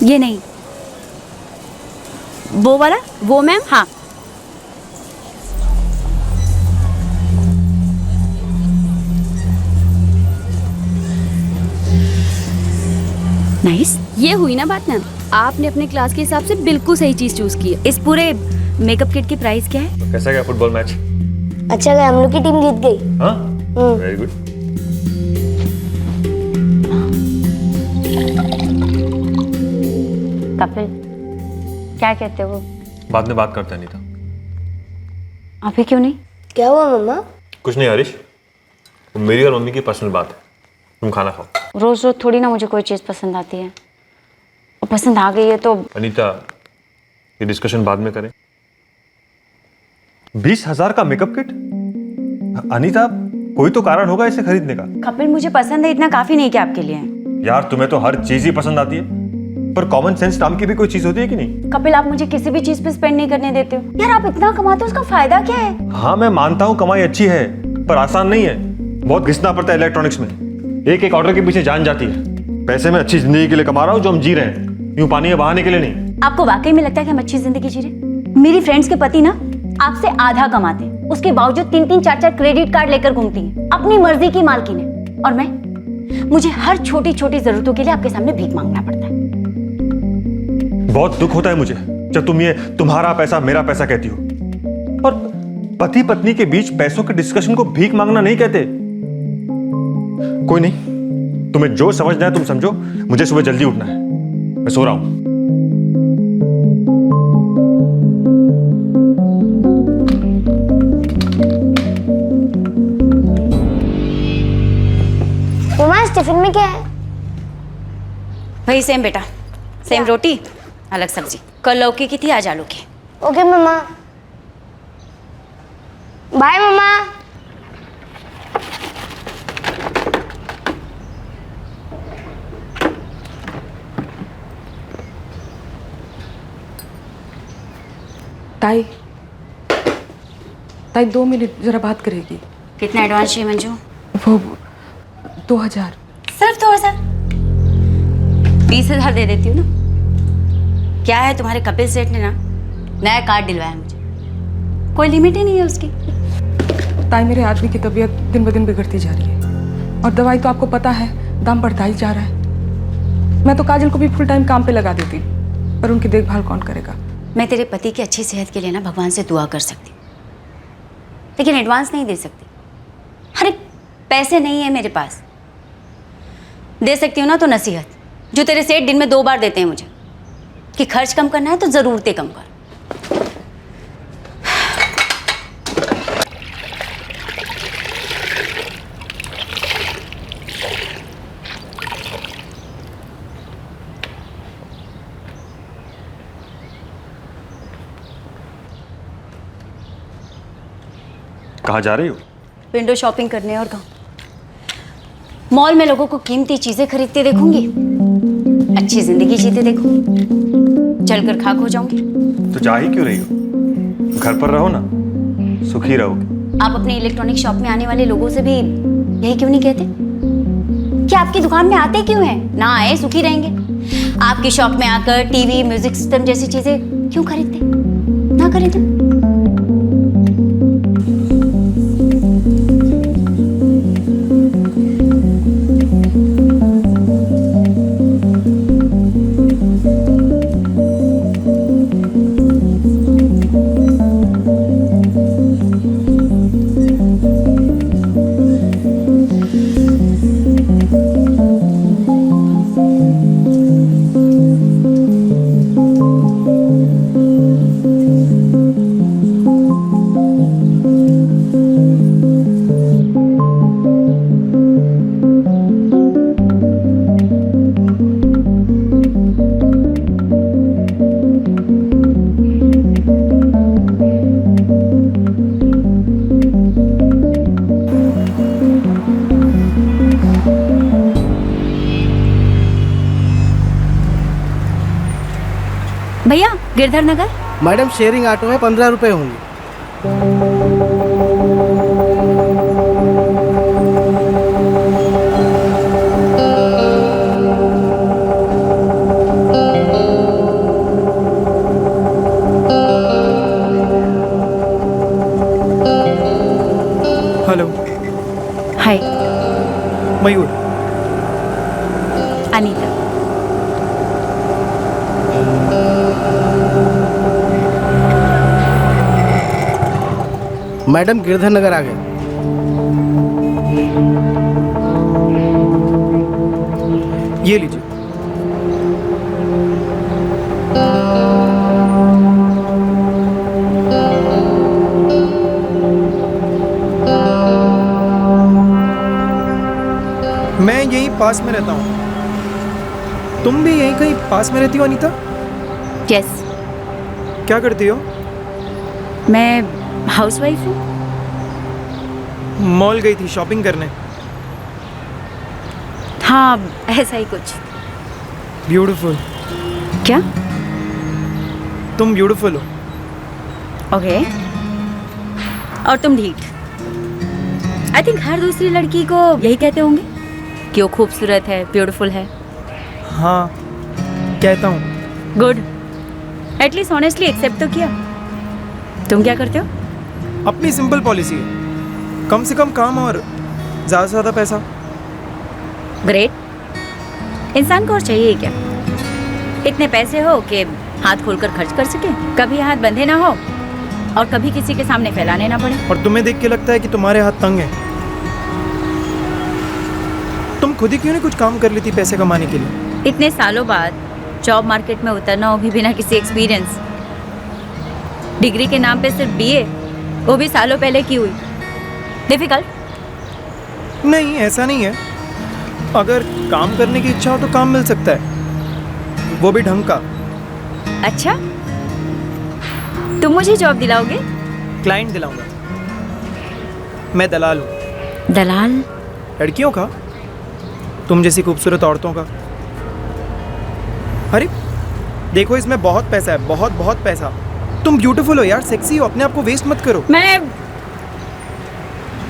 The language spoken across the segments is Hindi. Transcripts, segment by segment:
ये नहीं, वो वाला, वो मैम। हाँ, नाइस। ये हुई ना बात मैम, आपने अपने क्लास के हिसाब से बिल्कुल सही चीज चूज की है। इस पूरे मेकअप किट की प्राइस क्या है? तो कैसा गया फुटबॉल मैच? अच्छा गया, हम लोग की टीम जीत गई। हाँ, वेरी गुड। कपिल, क्या कहते हो? बाद में बात करते हैं अनीता। अभी क्यों नहीं? क्या हुआ मम्मा? कुछ नहीं हरीश, मेरी और मम्मी की पर्सनल बात है। तुम खाना खाओ। रोज रोज थोड़ी ना मुझे कोई चीज पसंद आती है, और पसंद आ गई है तो। अनीता, ये डिस्कशन बाद में करें। 20,000 का मेकअप किट? अनीता, कोई तो कारण होगा इसे खरीदने का। कपिल, मुझे पसंद है, इतना काफी नहीं क्या आपके लिए? यार, तुम्हें तो हर चीज ही पसंद आती है, पर कॉमन सेंस नाम की भी कोई चीज होती है कि नहीं? कपिल, आप मुझे किसी भी चीज पे स्पेंड नहीं करने देते हो। यार, आप इतना कमाते हो, उसका फायदा क्या है? हाँ, मैं मानता हूँ कमाई अच्छी है, पर आसान नहीं है। बहुत घिसना पड़ता है इलेक्ट्रॉनिक्स में। एक एक ऑर्डर के पीछे जान जाती है। पैसे मैं अच्छी जिंदगी के लिए कमा रहा हूँ, जो हम जी रहे हैं, यूं पानी में बहाने के लिए नहीं। आपको वाकई में लगता है कि हम अच्छी जिंदगी जी रहे? मेरी फ्रेंड्स के पति ना आपसे आधा कमाते हैं, उसके बावजूद 3-3, 4-4 क्रेडिट कार्ड लेकर घूमती हैं, अपनी मर्जी की मालकिन है। और मुझे हर छोटी छोटी जरूरतों के लिए आपके सामने भीख मांगना पड़ता है। बहुत दुख होता है मुझे जब तुम ये तुम्हारा पैसा मेरा पैसा कहती हो। और पति पत्नी के बीच पैसों के डिस्कशन को भीख मांगना नहीं कहते। कोई नहीं, तुम्हें जो समझना है तुम समझो। मुझे सुबह जल्दी उठना है, मैं सो रहा हूं। मम्मा, टिफिन में क्या है? वही सेम बेटा, सेम रोटी अलग सब्जी। कल लौकी की थी, आज आलू की। ओके मम्मा, बाय मम्मा। ताई, ताई 2 मिनट जरा बात करेगी। कितना एडवांस चाहिए मंजू? वो 2000। सिर्फ 2000? 20,000 दे देती हूँ ना। क्या है, तुम्हारे कपिल सेठ ने ना नया कार्ड दिलवाया मुझे, कोई लिमिट ही नहीं है उसकी। ताई, मेरे आदमी की तबीयत दिन ब दिन बिगड़ती जा रही है, और दवाई तो आपको पता है दाम बढ़ता ही जा रहा है। मैं तो काजल को भी फुल टाइम काम पे लगा देती, पर उनकी देखभाल कौन करेगा? मैं तेरे पति की अच्छी सेहत के लिए ना भगवान से दुआ कर सकती हूँ, लेकिन एडवांस नहीं दे सकती। अरे पैसे नहीं है मेरे पास। दे सकती हूँ ना तो नसीहत, जो तेरे सेठ दिन में 2 बार देते हैं मुझे, कि खर्च कम करना है तो ज़रूरतें कम कर। कहाँ जा रही हो? विंडो शॉपिंग करने। और कहाँ? मॉल में लोगों को कीमती चीजें खरीदते देखूंगी, अच्छी जिंदगी जीते देखूंगी, चलकर खाक हो जाऊंगी। तो जा ही क्यों रही हो? घर पर रहो ना, सुखी रहोगे। आप अपने इलेक्ट्रॉनिक शॉप में आने वाले लोगों से भी यही क्यों नहीं कहते कि आपकी दुकान में आते क्यों हैं? ना आए सुखी रहेंगे। आपकी शॉप में आकर टीवी, म्यूजिक सिस्टम जैसी चीजें क्यों खरीदते? ना खरीदे। भैया, गिरधर नगर। मैडम, शेयरिंग ऑटो में 15 रुपए होंगे। मयूर। अनीता। मैडम गिरधर नगर आ गए। ये लीजिए। मैं यहीं पास में रहता हूँ। तुम भी यहीं कहीं पास में रहती हो अनीता? यस, क्या करती हो? मैं हाउसवाइफ हूँ। मॉल गई थी शॉपिंग करने। हाँ, ऐसा ही कुछ। ब्यूटीफुल। क्या? तुम ब्यूटीफुल हो। ओके। और तुम ढीठ। आई थिंक हर दूसरी लड़की को यही कहते होंगे कि वो खूबसूरत है, ब्यूटीफुल है। हाँ, कहता हूँ। गुड। एटलीस्ट ऑनेस्टली एक्सेप्ट तो किया। तुम क्या करते हो? अपनी सिंपल पॉलिसी है, कम से कम काम और ज़्यादा से ज़्यादा पैसा। ग्रेट। इंसान को और चाहिए क्या? इतने पैसे हो कि हाथ खोलकर खर्च कर सके, कभी हाथ बंधे ना हो और कभी किसी के सामने फैलाने ना पड़े। और तुम्हें देख के लगता है कि तुम्हारे हाथ तंग हैं। तुम खुद ही क्यों नहीं कुछ काम कर लेती पैसे कमाने के लिए? इतने सालों बाद जॉब मार्केट में उतरना हो भी बिना किसी एक्सपीरियंस, डिग्री के नाम पे सिर्फ बीए, वो भी सालों पहले की हुई। डिफिकल्ट? नहीं, ऐसा नहीं है। अगर काम करने की इच्छा हो तो काम मिल सकता है, वो भी ढंग का। अच्छा, तुम मुझे जॉब दिलाओगे? क्लाइंट दिलाऊंगा। मैं दलाल हूँ। दलाल? लड़कियों का, तुम जैसी खूबसूरत औरतों का। अरे देखो, इसमें बहुत पैसा है, बहुत बहुत पैसा। तुम ब्यूटीफुल हो यार, सेक्सी हो, अपने आप को वेस्ट मत करो। मैं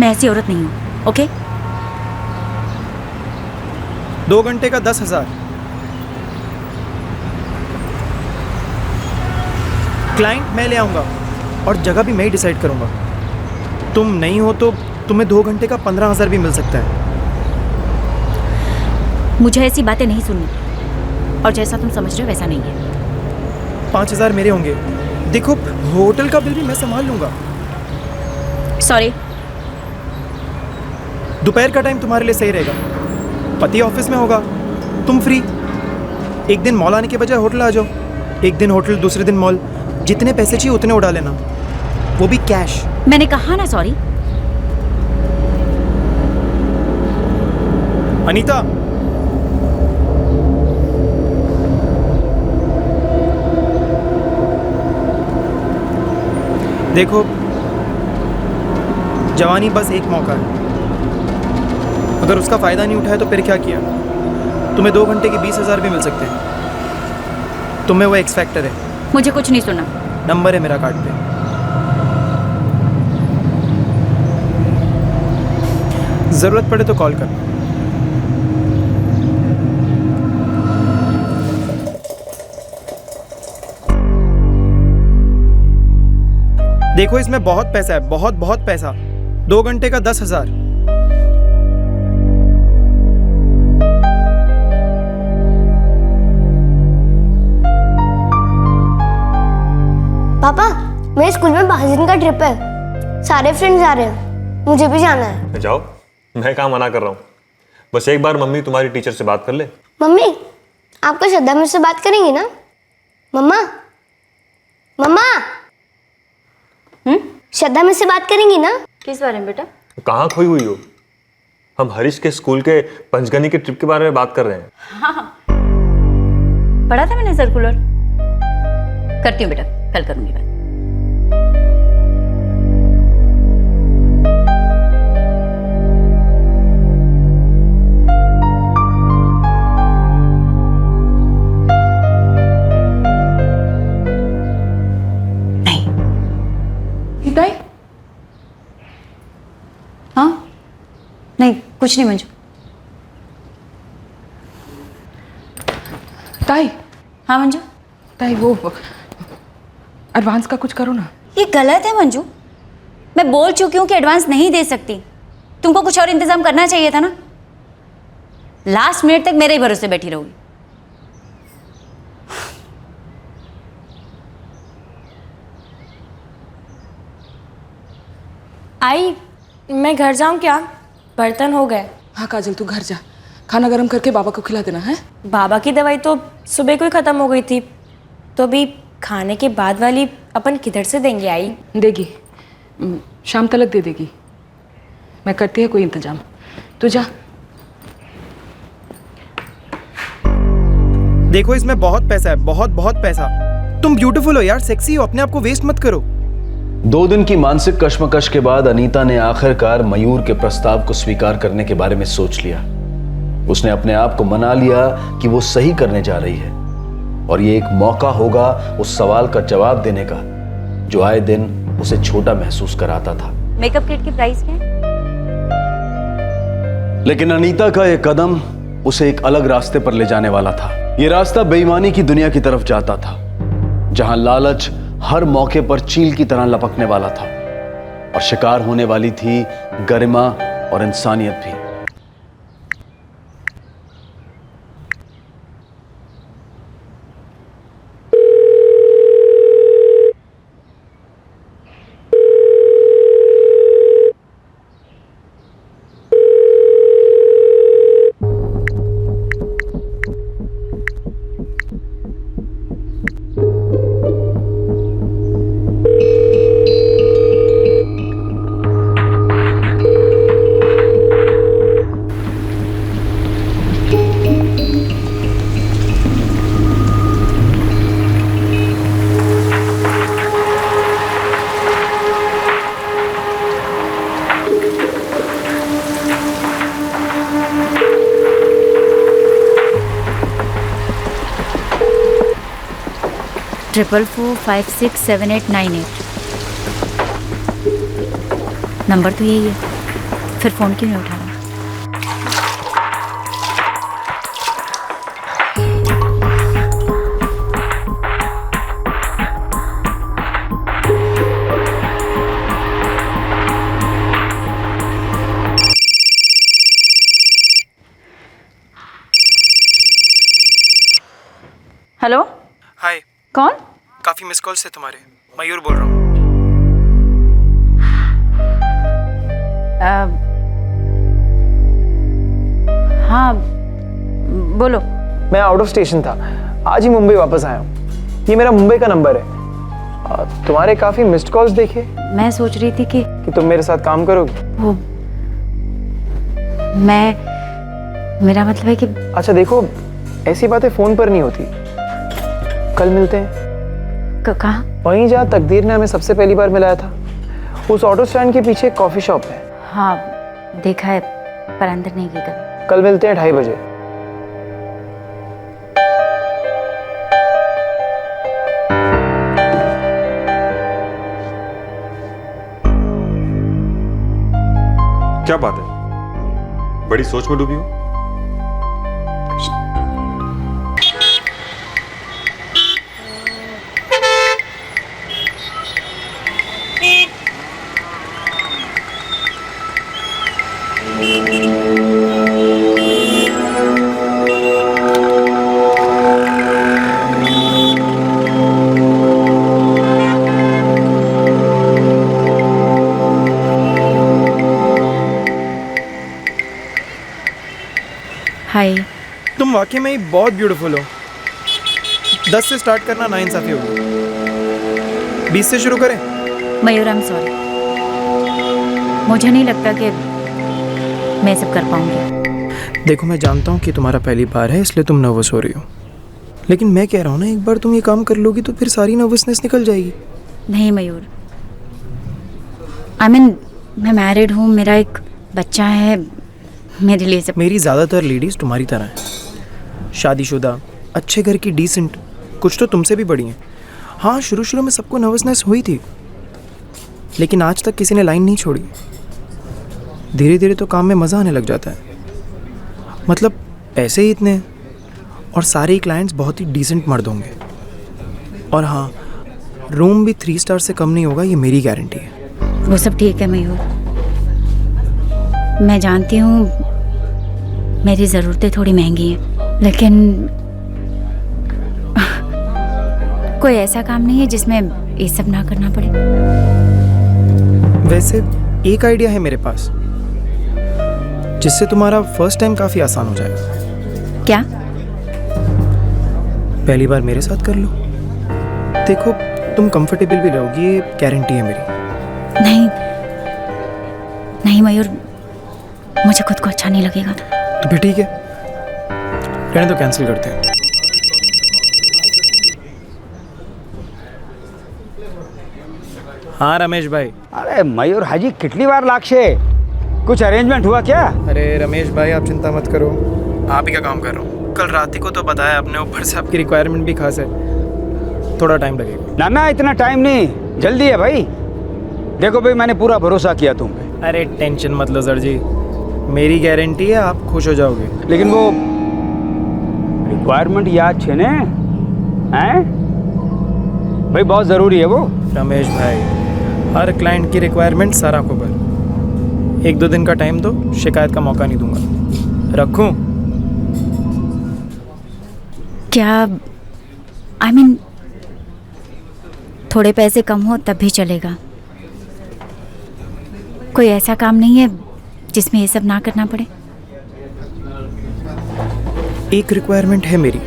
ऐसी औरत नहीं हूँ। ओके? 2 घंटे का 10,000। क्लाइंट मैं ले आऊंगा और जगह भी मैं ही डिसाइड करूंगा। तुम नहीं हो तो तुम्हें 2 घंटे का 15,000 भी मिल सकता है। मुझे ऐसी बातें नहीं सुननी, और जैसा तुम समझ रहे हो वैसा नहीं है। 5,000 मेरे होंगे। देखो, होटल का बिल भी मैं संभाल लूंगा। सॉरी। दोपहर का टाइम तुम्हारे लिए सही रहेगा। पति ऑफिस में होगा, तुम फ्री। एक दिन मॉल आने के बजाय होटल आ जाओ। एक दिन होटल, दूसरे दिन मॉल। जितने पैसे चाहिए उतने उड़ा लेना, वो भी कैश। मैंने कहा ना सॉरी। अनीता, देखो, जवानी बस एक मौका है। अगर उसका फ़ायदा नहीं उठाया तो फिर क्या किया? तुम्हें 2 घंटे के 20,000 भी मिल सकते हैं। तुम्हें वो एक्स फैक्टर है। मुझे कुछ नहीं सुना। नंबर है मेरा कार्ड पे। ज़रूरत पड़े तो कॉल कर। देखो, इसमें बहुत पैसा है, बहुत बहुत पैसा। 2 घंटे का 10,000। पापा, मेरे स्कूल में 5 दिन का ट्रिप है। सारे फ्रेंड्स आ रहे हैं, मुझे भी जाना है। जाओ, मैं कहाँ मना कर रहा हूँ। बस एक बार मम्मी तुम्हारी टीचर से बात कर ले। मम्मी, आपको श्रद्धा मुझसे बात करेंगी ना? मम्मा, मम्मा, श्रद्धा मुझसे बात करेंगी ना? किस बारे में बेटा? कहाँ खोई हुई हो? हम हरीश के स्कूल के पंचगनी के ट्रिप के बारे में बात कर रहे हैं। हाँ, पढ़ा था मैंने सर्कुलर। करती हूँ बेटा, कल करूंगी बात। ताई? हाँ? नहीं, कुछ नहीं मंजू। ताई, हाँ मंजू? ताई वो एडवांस का कुछ करो ना। ये गलत है मंजू। मैं बोल चुकी हूँ कि एडवांस नहीं दे सकती। तुमको कुछ और इंतजाम करना चाहिए था ना। लास्ट मिनट तक मेरे ही भरोसे बैठी रहोगी। आई, मैं घर जाऊं क्या? बर्तन हो गए। हाँ काजल, तू घर जा, खाना गर्म करके बाबा को खिला देना है। बाबा की दवाई तो सुबह को ही ख़त्म हो गई थी, तो अभी खाने के बाद वाली अपन किधर से देंगे? आई देगी, शाम तक दे देगी। मैं करती है कोई इंतजाम, तू जा। देखो इसमें बहुत पैसा है, बहुत बहुत पैसा। तुम ब्यूटीफुल हो यार, सेक्सी हो, अपने आप को वेस्ट मत करो। 2 दिन की मानसिक कश्मकश के बाद अनीता ने आखिरकार मयूर के प्रस्ताव को स्वीकार करने के बारे में सोच लिया। उसने अपने आप को मना लिया कि वो सही करने जा रही है और ये एक मौका होगा उस सवाल का जवाब देने का जो आए दिन उसे छोटा महसूस कराता था। मेकअप किट की प्राइस क्या है? लेकिन अनीता का यह कदम उसे एक अलग रास्ते पर ले जाने वाला था। यह रास्ता बेईमानी की दुनिया की तरफ जाता था, जहां लालच हर मौके पर चील की तरह लपकने वाला था और शिकार होने वाली थी गरिमा और इंसानियत भी। ट्रिपल 4567898। नंबर तो यही है, फिर फ़ोन क्यों नहीं उठा रहा? हेलो, हाय, कौन? काफी मिस कॉल्स थे तुम्हारे। मयूर बोल रहा हूँ। हाँ बोलो। मैं आउट ऑफ स्टेशन था, आज ही मुंबई वापस आया हूँ। ये मेरा मुंबई का नंबर है। तुम्हारे काफ़ी मिस्ड कॉल्स देखे। मैं सोच रही थी कि तुम मेरे साथ काम करोगी। वो मेरा मतलब है कि अच्छा देखो, ऐसी बातें फ़ोन पर नहीं होती। कल मिलते हैं। कहाँ? वहीं जहाँ तकदीर ने हमें सबसे पहली बार मिलाया था, उस ऑटो स्टैंड के पीछे एक कॉफ़ी शॉप है। हाँ देखा है, पर अंदर नहीं गई कभी। कल मिलते हैं 2:30 बजे। क्या बात है, बड़ी सोच में डूबी हो? हाय। तुम वाकई में ही बहुत ब्यूटीफुल हो। 10 से स्टार्ट करना नाइंसाफी होगी। 20 से शुरू करें? मयूर, आई एम सॉरी, मुझे नहीं लगता कि मैं सब कर पाऊंगी। देखो मैं जानता हूँ कि तुम्हारा पहली बार है इसलिए तुम नर्वस हो रही हो, लेकिन मैं कह रहा हूँ ना, एक बार तुम ये काम कर लोगी तो फिर सारी नर्वसनेस निकल जाएगी। नहीं मयूर, मैं मैरिड हूँ, मेरा एक बच्चा है, मेरे लिए सब। मेरी ज़्यादातर लेडीज़ तुम्हारी तरह हैं, शादीशुदा, अच्छे घर की, डिसेंट, कुछ तो तुमसे भी बड़ी हैं। हाँ शुरू शुरू में सबको नर्वसनेस हुई थी, लेकिन आज तक किसी ने लाइन नहीं छोड़ी। धीरे धीरे तो काम में मज़ा आने लग जाता है। मतलब पैसे ही इतने हैं और सारे क्लाइंट्स बहुत ही डिसेंट मर्द होंगे। और हाँ, रूम भी 3 स्टार से कम नहीं होगा, ये मेरी गारंटी है। वो सब ठीक है मयूर, मैं जानती हूँ मेरी ज़रूरतें थोड़ी महंगी हैं, लेकिन कोई ऐसा काम नहीं है जिसमें ये सब ना करना पड़े। वैसे एक आइडिया है मेरे पास जिससे तुम्हारा फर्स्ट टाइम काफ़ी आसान हो जाएगा। क्या? पहली बार मेरे साथ कर लो, देखो तुम कंफर्टेबल भी रहोगी, ये गारंटी है मेरी। नहीं नहीं मयूर, मुझे खुद को अच्छा नहीं लगेगा। तो फिर ठीक है, रहने तो कैंसिल करते हैं। हाँ रमेश भाई। अरे मयूर हाजी कितनी बार लागशे, कुछ अरेंजमेंट हुआ क्या? अरे रमेश भाई आप चिंता मत करो, आप ही का काम कर रहा हूँ। कल रात ही को तो बताया अपने, ऊपर से आपकी रिक्वायरमेंट भी खास है, थोड़ा टाइम लगेगा। ना ना इतना टाइम नहीं, जल्दी है भाई। देखो भाई मैंने पूरा भरोसा किया तुम पे। अरे टेंशन मत लो सर जी, मेरी गारंटी है आप खुश हो जाओगे। लेकिन वो रिक्वायरमेंट याद छे ने हैं भाई, बहुत ज़रूरी है वो। रमेश भाई हर क्लाइंट की रिक्वायरमेंट सारा खबर, 1-2 दिन का टाइम दो, शिकायत का मौका नहीं दूंगा। रखूं? क्या आई मीन थोड़े पैसे कम हो तब भी चलेगा, कोई ऐसा काम नहीं है जिसमें ये सब ना करना पड़े। एक रिक्वायरमेंट है मेरी,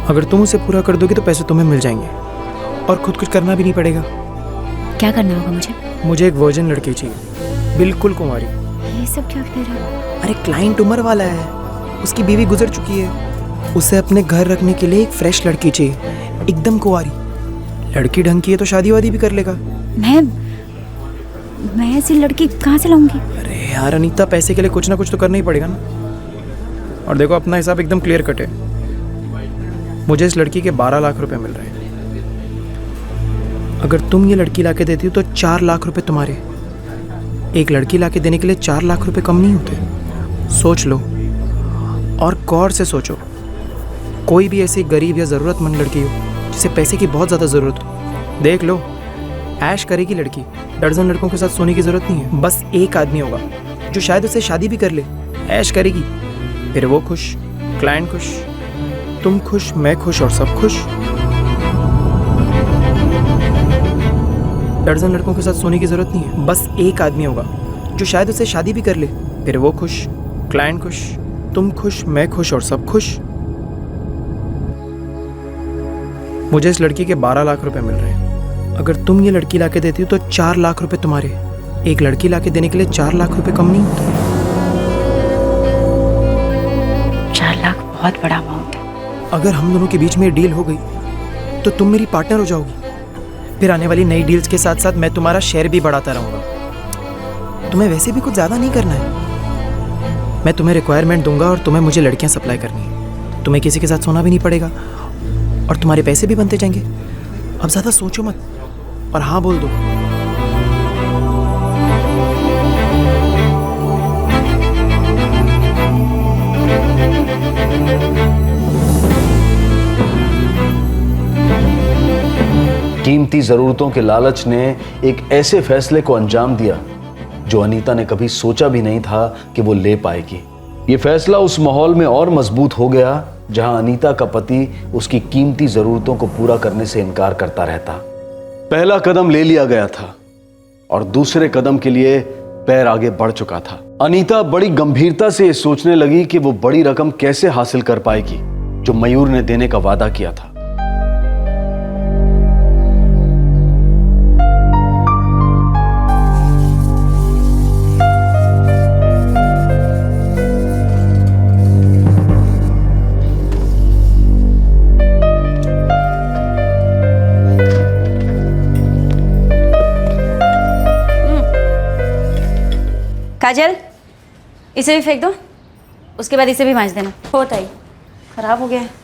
अगर तुम उसे पूरा कर दोगे तो पैसे तुम्हें मिल जाएंगे और खुद कुछ करना भी नहीं पड़ेगा। क्या करना होगा मुझे? मुझे एक वर्जिन लड़की चाहिए, बिल्कुल कुंवारी। ये सब क्या कह रहे हो? अरे क्लाइंट उम्र वाला है, उसकी बीवी गुजर चुकी है, उसे अपने घर रखने के लिए एक फ्रेश लड़की चाहिए, एकदम कुंवारी। लड़की ढंग की है तो शादी वादी भी कर लेगा। मैं ऐसी लड़की कहाँ से लाऊंगी? अरे यार अनीता, पैसे के लिए कुछ ना कुछ तो करना ही पड़ेगा ना। और देखो अपना हिसाब एकदम क्लियर कट है, मुझे इस लड़की के 12 लाख रुपए मिल रहे हैं। अगर तुम ये लड़की लाके देती हो तो 4 लाख रुपए तुम्हारे। एक लड़की लाके देने के लिए 4 लाख रुपए कम नहीं होते। सोच लो और गौर से सोचो, कोई भी ऐसी गरीब या ज़रूरतमंद लड़की हो जिसे पैसे की बहुत ज़्यादा ज़रूरत हो, देख लो ऐश करेगी लड़की। दर्जन लड़कों के साथ सोने की ज़रूरत नहीं है, बस एक आदमी होगा जो शायद उसे शादी भी कर ले, ऐश करेगी, फिर वो खुश, क्लाइंट खुश, तुम खुश, मैं खुश और सब खुश। दर्जन लड़कों के साथ सोने की जरूरत नहीं है, बस एक आदमी होगा जो शायद उसे शादी भी कर ले, फिर वो खुश, क्लाइंट खुश, तुम खुश, मैं खुश और सब खुश। मुझे इस लड़की के 12 लाख रुपए मिल रहे हैं। अगर तुम ये लड़की लाके देती हो तो 4 लाख रुपए तुम्हारे। एक लड़की लाके देने के लिए 4 लाख रुपए कम नहीं होते। 4 लाख बहुत बड़ा अमाउंट है। अगर हम दोनों के बीच में डील हो गई तो तुम मेरी पार्टनर हो जाओगी, फिर आने वाली नई डील्स के साथ साथ मैं तुम्हारा शेयर भी बढ़ाता रहूंगा। तुम्हें वैसे भी कुछ ज़्यादा नहीं करना है, मैं तुम्हें रिक्वायरमेंट दूंगा और तुम्हें मुझे लड़कियां सप्लाई करनी है। तुम्हें किसी के साथ सोना भी नहीं पड़ेगा और तुम्हारे पैसे भी बनते जाएंगे। अब ज़्यादा सोचो मत और हाँ बोल दो। कीमती जरूरतों के लालच ने एक ऐसे फैसले को अंजाम दिया जो अनीता ने कभी सोचा भी नहीं था कि वो ले पाएगी। ये फैसला उस माहौल में और मजबूत हो गया जहां अनीता का पति उसकी कीमती जरूरतों को पूरा करने से इनकार करता रहता। पहला कदम ले लिया गया था और दूसरे कदम के लिए पैर आगे बढ़ चुका था। अनीता बड़ी गंभीरता से ये सोचने लगी कि वो बड़ी रकम कैसे हासिल कर पाएगी जो मयूर ने देने का वादा किया था। काजल, इसे भी फेंक दो, उसके बाद इसे भी मांज देना। होता ही खराब हो गया है।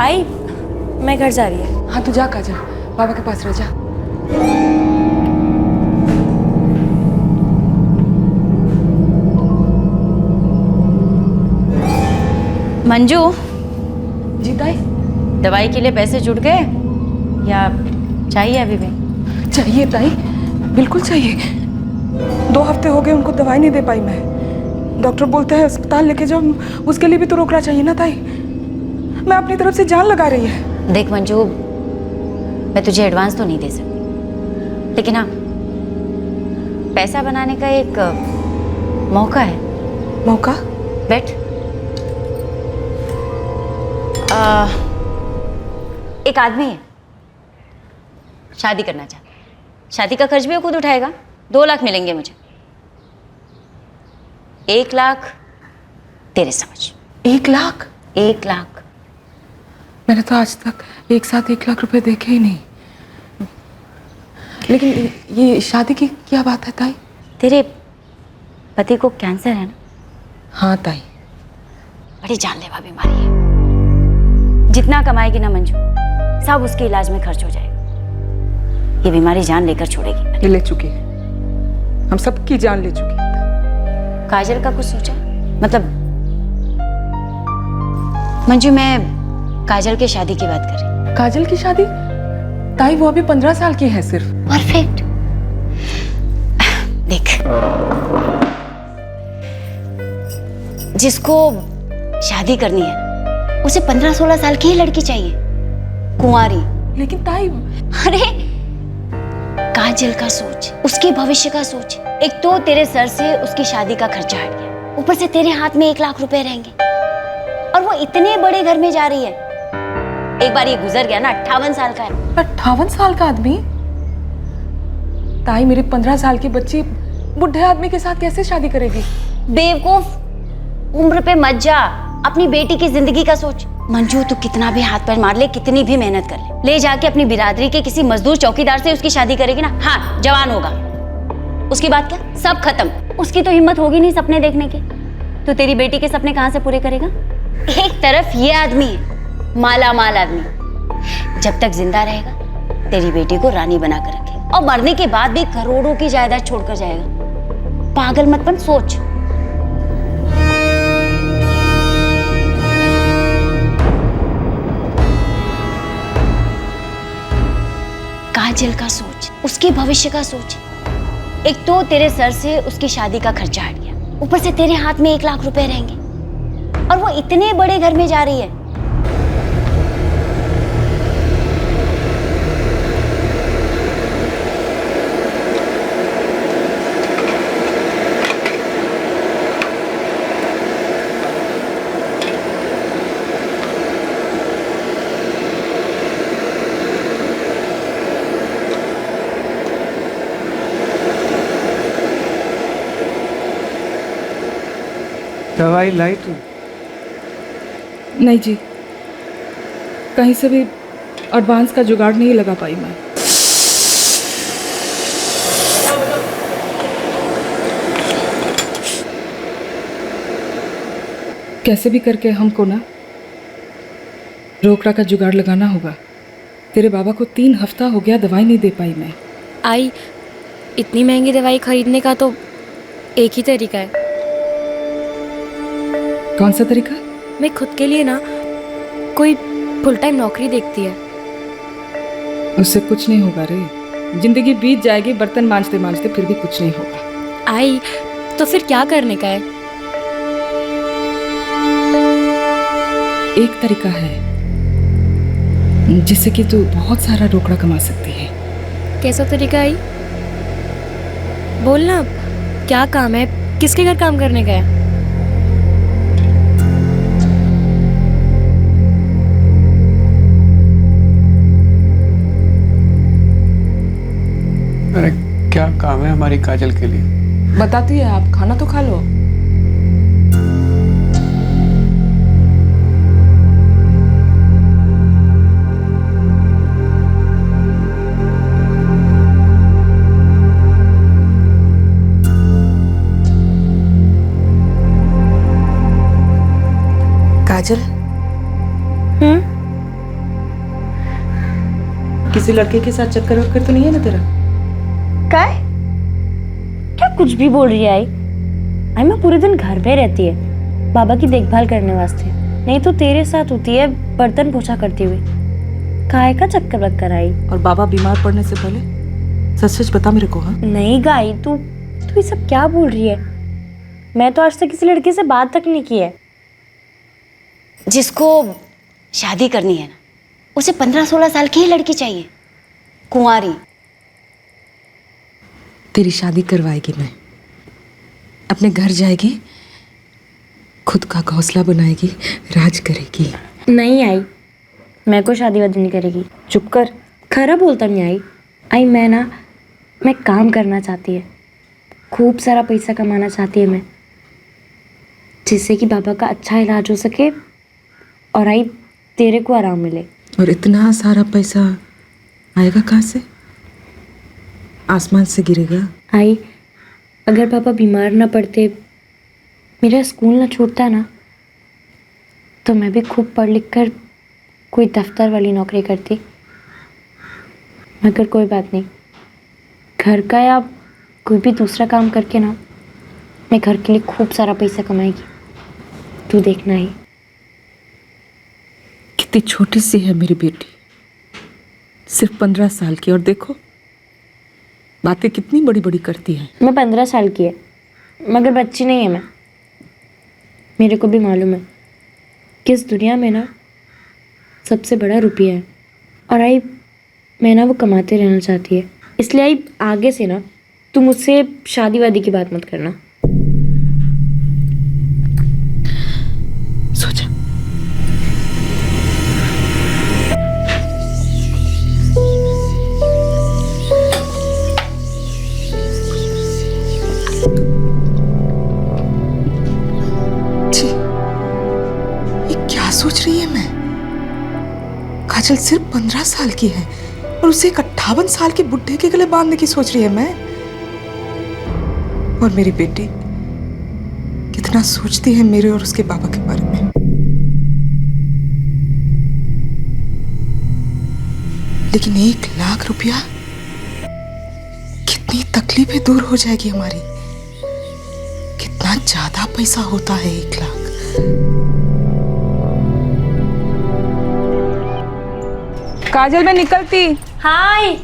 आई मैं घर जा रही है। हाँ तू जा काजल, बाबा के पास रह जा। मंजू, जी ताई। दवाई के लिए पैसे जुट गए या चाहिए अभी भी? चाहिए ताई, बिल्कुल चाहिए। 2 हफ्ते हो गए उनको दवाई नहीं दे पाई मैं। डॉक्टर बोलते हैं अस्पताल लेके जाओ, उसके लिए भी तो रोकना चाहिए ना ताई। मैं अपनी तरफ से जान लगा रही है। देख मंजू, मैं तुझे एडवांस तो नहीं दे सकती, लेकिन हाँ पैसा बनाने का एक मौका है। मौका? बैठ। एक आदमी है, शादी करना चाहता है। शादी का खर्च भी वो खुद उठाएगा। 2 लाख मिलेंगे मुझे। 1 लाख तेरे समझ। 1 लाख? 1 लाख। मैंने तो आज तक एक साथ 1 लाख रुपए देखे ही नहीं। लेकिन ये शादी की क्या बात है ताई? तेरे पति को कैंसर है ना? हाँ ताई। बड़ी जानलेवा बीमारी है। जितना कमाएगी ना मंजू, सब उसके इलाज में खर्च हो जाएगा। ये बीमारी जान लेकर छोड़ेगी। ये ले चुकी है, हम सबकी जान ले चुकी है। काजल का कुछ सोचा? मतलब मंजू, मैं काजल की शादी की बात कर रही। काजल की शादी? ताई वो अभी 15 साल की है सिर्फ। परफेक्ट। देख, जिसको शादी करनी है उसे 15-16 साल की ही लड़की चाहिए, कुंवारी। लेकिन ताई, अरे काजल का सोच, उसके भविष्य का सोच। एक तो तेरे सर से उसकी शादी का खर्चा हट गया, ऊपर से तेरे हाथ में 1 लाख रुपए रहेंगे, और वो इतने बड़े घर में जा रही है। एक बार ये गुजर गया ना, 58 साल का है। 58 साल का आदमी? ताई, मेरी 15 साल की बच्ची बुढ़े आदमी के साथ कैसे शादी करेगी? बेवकूफ, उम्र पे मत जा, अपनी बेटी की जिंदगी का सोच। मंजू, तू कितना भी हाथ पैर मार ले, कितनी भी मेहनत कर ले जाके अपनी बिरादरी के किसी मजदूर चौकीदार से उसकी शादी करेगी ना, हाँ जवान होगा, उसकी बात क्या, सब खत्म। उसकी तो हिम्मत होगी नहीं सपने देखने की, तो तेरी बेटी के सपने कहां से पूरे करेगा? एक तरफ ये आदमी है, माला माल आदमी, जब तक जिंदा रहेगा तेरी बेटी को रानी बना कर रखेगा, और मरने के बाद भी करोड़ों की जायदाद छोड़कर जाएगा। पागल मत बन, सोच। काजल का सोच, उसके भविष्य का सोच। एक तो तेरे सर से उसकी शादी का खर्चा हट गया, ऊपर से तेरे हाथ में 1 लाख रुपए रहेंगे, और वो इतने बड़े घर में जा रही है। दवाई लाई तू? नहीं जी, कहीं से भी एडवांस का जुगाड़ नहीं लगा पाई मैं। कैसे भी करके हमको ना रोकड़ा का जुगाड़ लगाना होगा। तेरे बाबा को 3 हफ्ता हो गया, दवाई नहीं दे पाई मैं। आई, इतनी महंगी दवाई खरीदने का तो एक ही तरीका है। कौन सा तरीका? मैं खुद के लिए ना कोई फुल टाइम नौकरी देखती है। उससे कुछ नहीं होगा रे, जिंदगी बीत जाएगी बर्तन मांजते मांजते, फिर भी कुछ नहीं होगा। आई, तो फिर क्या करने का है? एक तरीका है जिससे कि तू बहुत सारा रोकड़ा कमा सकती है। कैसा तरीका आई? बोलना, क्या काम है, किसके घर काम करने का है? अरे क्या काम है हमारी काजल के लिए? बताती है, आप खाना तो खा लो। काजल, किसी लड़के के साथ चक्कर वक्कर तो नहीं है ना तेरा? क्या क्या कुछ भी बोल रही है आई? आई मैं पूरे दिन घर पे रहती है बाबा की देखभाल करने वास्ते, नहीं तो तेरे साथ होती है बर्तन पोछा करती हुई। काय का चक्कर वक्कर आई? और बाबा बीमार पड़ने से पहले सच सच बता मेरे को। हाँ नहीं गाई, तू तू ये सब क्या बोल रही है? मैं तो आज तक किसी लड़के से बात तक नहीं की है। जिसको शादी करनी है ना, उसे 15-16 साल की ही लड़की चाहिए, कुंवारी। तेरी शादी करवाएगी मैं, अपने घर जाएगी, खुद का घोंसला बनाएगी, राज करेगी। नहीं आई, मैं कोई शादी वादी नहीं करेगी। चुप कर, खरा बोलता नहीं आई। आई मैं काम करना चाहती है, खूब सारा पैसा कमाना चाहती है मैं, जिससे कि बाबा का अच्छा इलाज हो सके और आई तेरे को आराम मिले। और इतना सारा पैसा आएगा कहाँ से? आसमान से गिरेगा? आई अगर पापा बीमार ना पड़ते, मेरा स्कूल ना छूटता ना, तो मैं भी खूब पढ़ लिख कर कोई दफ्तर वाली नौकरी करती। मगर कोई बात नहीं, घर का या कोई भी दूसरा काम करके ना मैं घर के लिए खूब सारा पैसा कमाएगी। तू देखना ही। कितनी छोटी सी है मेरी बेटी, सिर्फ 15 साल की, और देखो बातें कितनी बड़ी बड़ी करती है। मैं 15 साल की है, मगर बच्ची नहीं है मैं। मेरे को भी मालूम है कि इस दुनिया में ना सबसे बड़ा रुपया है, और आई मैं ना वो कमाते रहना चाहती है। इसलिए आई आगे से ना तू मुझसे शादी वादी की बात मत करना। सोचा सोच रही है मैं? काजल सिर्फ 15 साल की है और उसे एक 58 साल के बुढ़े के गले बांधने की सोच रही है मैं। और मेरी बेटी कितना सोचती है मेरे और उसके बाबा के बारे में। लेकिन 1 लाख रुपया, कितनी तकलीफें दूर हो जाएगी हमारी। कितना ज्यादा पैसा होता है 1 लाख। काजल मैं निकलती। हाय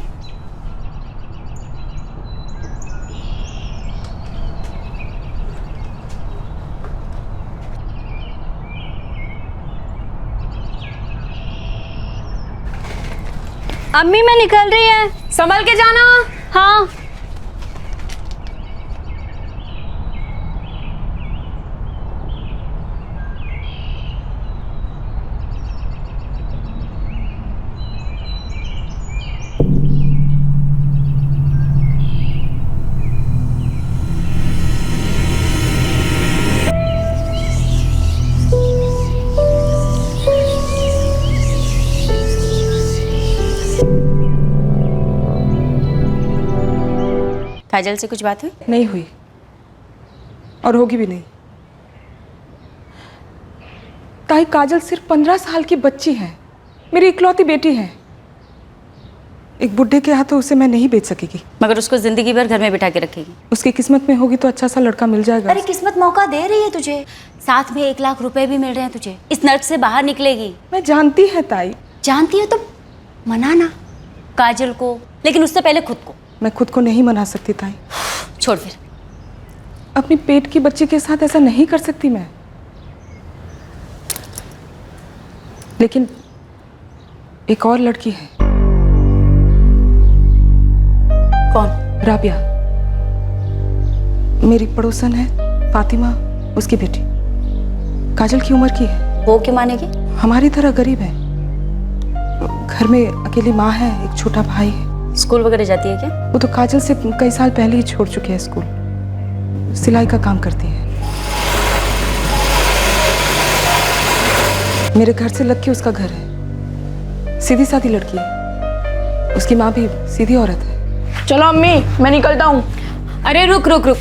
अम्मी मैं निकल रही है, संभल के जाना। हाँ काजल से कुछ बात हुई? नहीं हुई और होगी भी नहीं। ताई काजल सिर्फ 15 साल की बच्ची है, मेरी इकलौती बेटी है। एक बुढ़े के हाथों उसे मैं नहीं बेच सकेगी। मगर उसको जिंदगी भर घर में बिठा के रखेगी। उसकी किस्मत में होगी तो अच्छा सा लड़का मिल जाएगा। अरे किस्मत मौका दे रही है तुझे, साथ में 1 लाख रुपए भी मिल रहे हैं तुझे। इस नर्क से बाहर निकलेगी। मैं जानती है ताई। जानती है तो मनाना काजल को, लेकिन उससे पहले खुद को। मैं खुद को नहीं मना सकती ताई। छोड़ फिर। अपनी पेट की बच्ची के साथ ऐसा नहीं कर सकती मैं। लेकिन एक और लड़की है। कौन? राबिया, मेरी पड़ोसन है, फातिमा उसकी बेटी, काजल की उम्र की है। वो क्यों मानेगी? हमारी तरह गरीब है, घर में अकेली माँ है, एक छोटा भाई है। स्कूल वगैरह जाती है क्या? वो तो काजल से कई साल पहले ही छोड़ चुके हैं स्कूल। सिलाई का काम करती है। मेरे घर से लग के उसका घर है। सीधी सादी लड़की है, उसकी माँ भी सीधी औरत है। चलो अम्मी मैं निकलता हूँ। अरे रुक रुक रुक।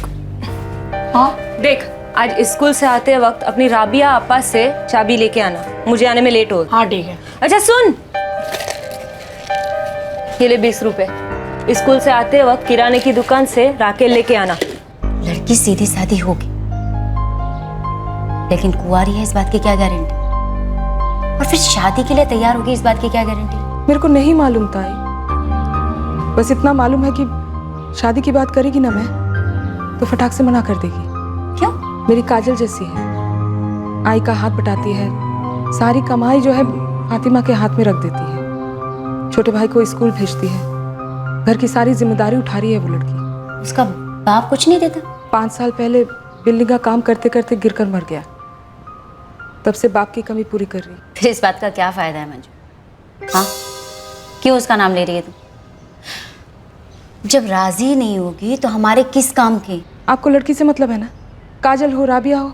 हाँ देख, आज स्कूल से आते वक्त अपनी राबिया आपा से चाबी लेके आना, मुझे आने में लेट हो। हाँ ठीक है। अच्छा सुन, ये ले 20 रुपए। स्कूल से आते वक्त किराने की दुकान से राकेल लेके आना। लड़की सीधी सादी होगी, लेकिन कुंवारी है इस बात की क्या गारंटी? और फिर शादी के लिए तैयार होगी इस बात की क्या गारंटी? मेरे को नहीं मालूम ताई, बस इतना मालूम है कि शादी की बात करेगी ना मैं तो फटाक से मना कर देगी। क्यों? मेरी काजल जैसी है, आई का हाथ बटाती है, सारी कमाई जो है फातिमा के हाथ में रख देती है, छोटे भाई को स्कूल भेजती है, घर की सारी जिम्मेदारी उठा रही है वो लड़की। उसका बाप कुछ नहीं देता? 5 साल पहले बिल्डिंग का काम करते करते गिरकर मर गया, तब से बाप की कमी पूरी कर रही। फिर इस बात का क्या फायदा है मंजू? हाँ, क्यों उसका नाम ले रही है तू? जब राजी नहीं होगी तो हमारे किस काम के? आपको लड़की से मतलब है ना, काजल हो राबिया हो।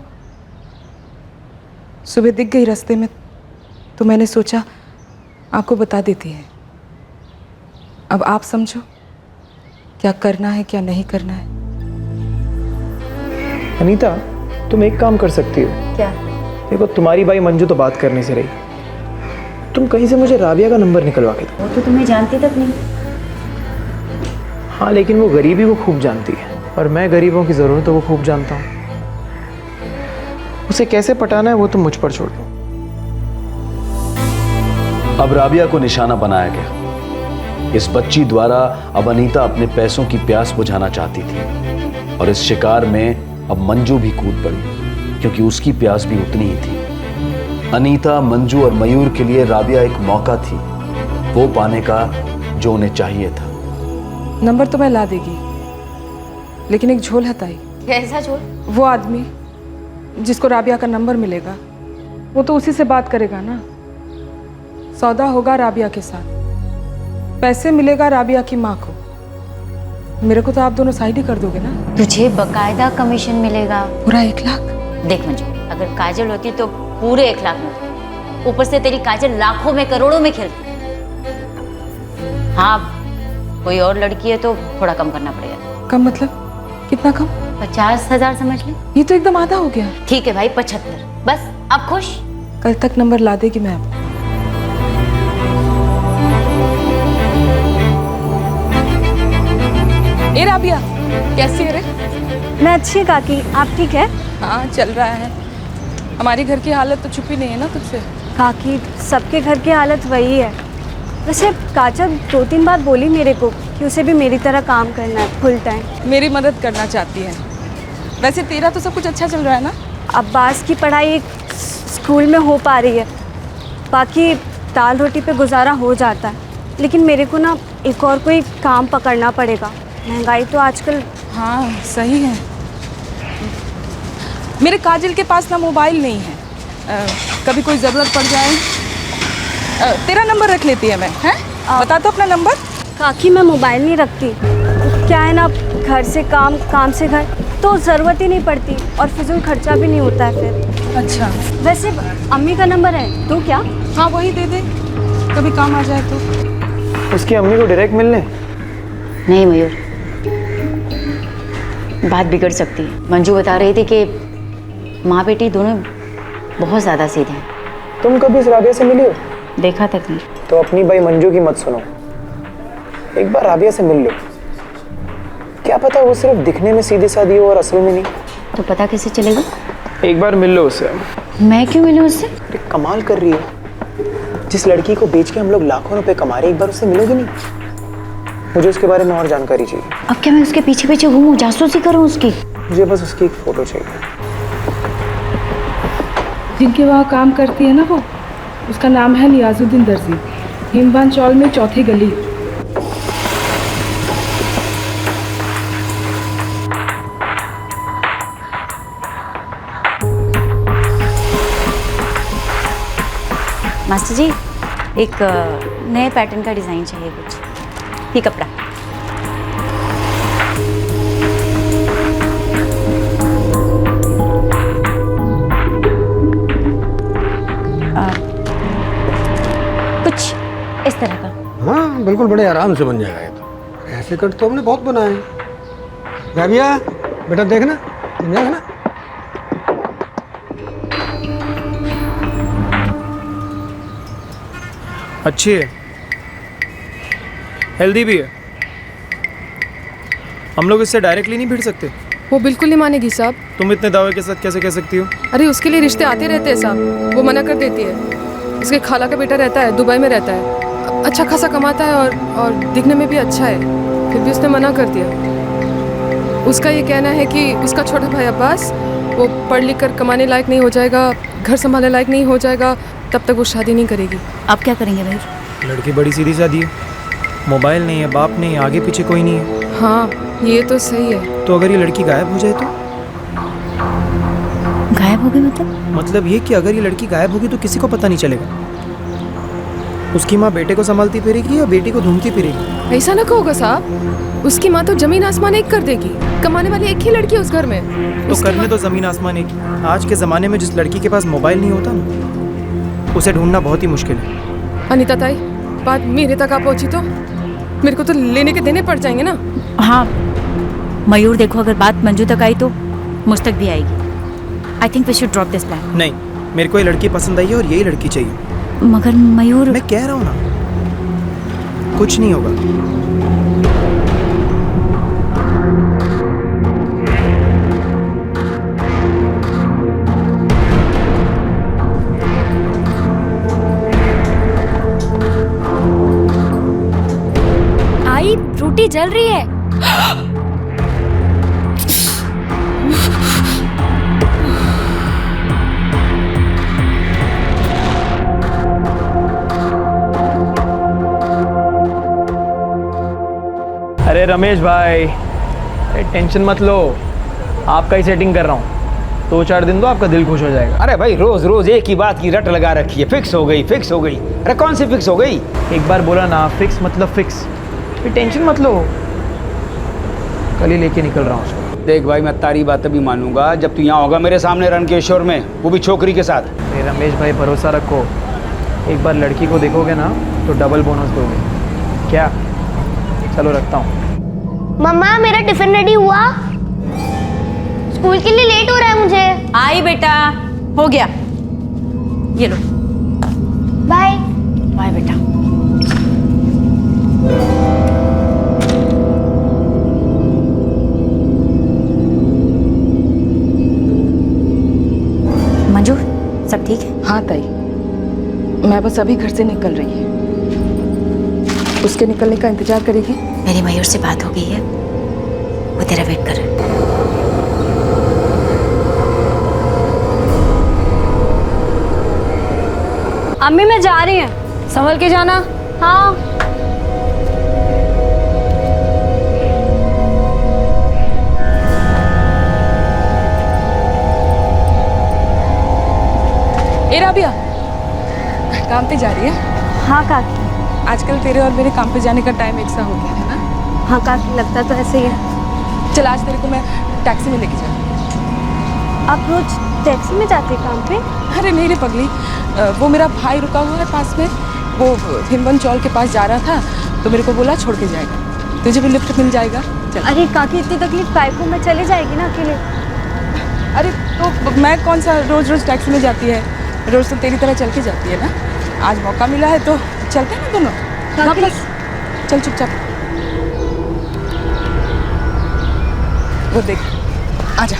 सुबह दिख गई रास्ते में तो मैंने सोचा आपको बता देती है। अब आप समझो क्या करना है क्या नहीं करना है। अनीता, तुम एक काम कर सकती हो। क्या? देखो, तुम्हारी भाई मंजू तो बात करने से रही, तुम कहीं से मुझे राबिया का नंबर निकलवा के दो। वो तो तुम्हें जानती तक नहीं। हाँ, लेकिन वो गरीबी को खूब जानती है और मैं गरीबों की ज़रूरतों को खूब जानता हूँ। उसे कैसे पटाना है वो तुम मुझ पर छोड़ दो। अब राबिया को निशाना बनाया गया। इस बच्ची द्वारा अब अनीता अपने पैसों की प्यास बुझाना चाहती थी और इस शिकार में अब मंजू भी कूद पड़ी, क्योंकि उसकी प्यास भी उतनी ही थी। अनीता, मंजू और मयूर के लिए राबिया एक मौका थी वो पाने का जो उन्हें चाहिए था। नंबर तो मैं ला देगी, लेकिन एक झोल है ताई। कैसा झोल? वो आदमी जिसको राबिया का नंबर मिलेगा वो तो उसी से बात करेगा ना। सौदा होगा राबिया के साथ, पैसे मिलेगा राबिया की माँ को। मेरे को तो आप दोनों साइड ही कर दोगे ना। तुझे बकायदा कमीशन मिलेगा पूरा 1 लाख। देख मंजू, अगर काजल होती तो पूरे 1 लाख मिलते। ऊपर से तेरी काजल लाखों में करोड़ों में खेलती। हाँ, कोई और लड़की है तो थोड़ा कम करना पड़ेगा। कम मतलब कितना कम? 50,000 समझ ले। ये तो एकदम आधा हो गया। ठीक है भाई, 75। बस अब खुश? कल तक नंबर ला देगी मैं आपको। ए राबिया, कैसी है रे? मैं अच्छी है काकी, आप ठीक है? हाँ, चल रहा है। हमारी घर की हालत तो छुपी नहीं है ना तुझसे। काकी, सबके घर की हालत वही है। वैसे काजल 2-3 बार बोली मेरे को कि उसे भी मेरी तरह काम करना है फुल टाइम। मेरी मदद करना चाहती है। वैसे तेरा तो सब कुछ अच्छा चल रहा है ना? अब्बास की पढ़ाई स्कूल में हो पा रही है, बाकी दाल रोटी पे गुजारा हो जाता है। लेकिन मेरे को ना एक और कोई काम पकड़ना पड़ेगा, महंगाई तो आजकल। हाँ, सही है। मेरे काजल के पास ना मोबाइल नहीं है, कभी कोई ज़रूरत पड़ जाए। तेरा नंबर रख लेती है मैं, हैं? बता तो अपना नंबर। काकी, मैं मोबाइल नहीं रखती। क्या है ना, घर से काम, काम से घर, तो ज़रूरत ही नहीं पड़ती और फिजूल खर्चा भी नहीं होता है फिर। अच्छा, वैसे अम्मी का नंबर है तो क्या? हाँ, वही दे दे, कभी काम आ जाए तो। उसकी अम्मी को डायरेक्ट मिलने? नहीं मयूर, बात बिगड़ सकती है। मंजू बता रही थी कि माँ बेटी दोनों बहुत ज़्यादा सीधे हैं। तुम कभी इस राबिया से मिली हो? देखा तक नहीं। तो अपनी भाई मंजू की मत सुनो, एक बार राबिया से मिल लो। क्या पता वो सिर्फ दिखने में सीधी सादी हो और असल में नहीं। तो पता कैसे चलेगा? एक बार मिल लो उससे। मैं क्यों मिलूं उससे? अरे कमाल कर रही है, जिस लड़की को बेच के हम लोग लाखों रुपए कमा रहे, एक बार उससे मिलोगी नहीं? मुझे उसके बारे में और जानकारी चाहिए। अब क्या मैं उसके पीछे पीछे घूमूं, जासूसी करूं उसकी? मुझे बस उसकी एक फोटो चाहिए। जिनके वहाँ काम करती है ना वो, उसका नाम है नियाजुद्दीन दर्जी, हिमबान चौल में 4थी गली। मास्टर जी, एक नए पैटर्न का डिज़ाइन चाहिए कुछ। ये कपड़ा। कुछ इस तरह का। हाँ, बिल्कुल बड़े आराम से बन जाएगा ये तो। ऐसे कट तो हमने बहुत बनाए हैं। राबिया, बेटा देखना, बन जाएगा ना? अच्छी है, हेल्दी भी है। हम लोग इससे डायरेक्टली नहीं भिड़ सकते। वो बिल्कुल नहीं मानेगी साहब। तुम इतने दावे के साथ कैसे कह सकती हो? अरे उसके लिए रिश्ते आते रहते हैं साहब, वो मना कर देती है। उसके खाला का बेटा रहता है, दुबई में रहता है, अच्छा खासा कमाता है और दिखने में भी अच्छा है, फिर भी उसने मना कर दिया। उसका ये कहना है कि उसका छोटा भाई अब्बास वो पढ़ लिख कर कमाने लायक नहीं हो जाएगा, घर संभालने लायक नहीं हो जाएगा, तब तक वो शादी नहीं करेगी। अब क्या करेंगे भाई? लड़की बड़ी सीधी सादी है, मोबाइल नहीं है, बाप नहीं है, आगे पीछे कोई नहीं है। हाँ ये तो सही है। तो अगर ये लड़की गायब हो जाए तो? गायब हो गई मतलब ये कि अगर ये लड़की गायब होगी तो किसी को पता नहीं चलेगा। उसकी माँ बेटे को संभालती फिरेगी या बेटी को ढूंढती फिरेगी? ऐसा ना कहोगा साहब, उसकी माँ तो जमीन आसमान एक कर देगी। कमाने वाली एक ही लड़की है उस घर में। तो करने तो जमीन आसमान एक ही। आज के ज़माने में जिस लड़की के पास मोबाइल नहीं होता ना, उसे ढूंढना बहुत ही मुश्किल है। अनीता ताई, बात मेरे तक आ पहुंची तो मेरे को तो लेने के देने पड़ जाएंगे ना। हाँ मयूर, देखो अगर बात मंजू तक आई तो मुझ तक भी आएगी। I think we should drop this plan. नहीं, मेरे को ये लड़की पसंद आई है और यही लड़की चाहिए। मगर मयूर, मैं कह रहा हूँ ना, कुछ नहीं होगा। आई फ्रूटी जल रही है। अरे रमेश भाई, टेंशन मत लो, आपका ही सेटिंग कर रहा हूँ। 2-4 दिन तो आपका दिल खुश हो जाएगा। अरे भाई रोज रोज एक ही बात की रट लगा रखी है, फिक्स हो गई फिक्स हो गई। अरे कौन सी फिक्स हो गई? एक बार बोला ना फिक्स मतलब फिक्स। फिर टेंशन मत लो, कल ही लेके निकल रहा हूँ उसको। देख भाई, मैं तारी बात भी मानूंगा जब तू यहाँ होगा मेरे सामने रणकेश्वर में, वो भी छोकरी के साथ। अरे रमेश भाई भरोसा रखो, एक बार लड़की को देखोगे ना तो डबल बोनस दोगे। क्या? चलो रखता हूँ। मम्मा मेरा टिफिन रेडी हुआ? स्कूल के लिए लेट हो रहा है मुझे। आई बेटा, हो गया, ये लो। बाय बाय बेटा। मंजू, सब ठीक है? हाँ ताई, मैं बस अभी घर से निकल रही है, उसके निकलने का इंतजार करेगी। मेरी मयूर से बात हो गई है, वो तेरा वेट कर रहा है। अम्मी मैं जा रही हूँ। संभल के जाना। हाँ। ए राबिया, काम पे जा रही है? हाँ काकी। आजकल तेरे और मेरे काम पे जाने का टाइम एक सा हो गया है ना? हाँ काकी, लगता तो ऐसे ही है। चल आज तेरे को मैं टैक्सी में लेके जाऊँ। आप रोज टैक्सी में जाते हैं काम पे? अरे नहीं रे पगली, वो मेरा भाई रुका हुआ है पास में, वो हिमवन चौल के पास जा रहा था तो मेरे को बोला छोड़ के जाएगा, तुझे भी लिफ्ट मिल जाएगा। चल। अरे काकी इतनी तकलीफ काय को, मैं चली जाएगी ना अकेले। अरे तो मैं कौन सा रोज रोज टैक्सी में जाती है, रोज तो तेरी तरह चल के जाती है ना। आज मौका मिला है तो चलते हैं ना दोनों। वापस चल चुपचाप। वो देख, आजा।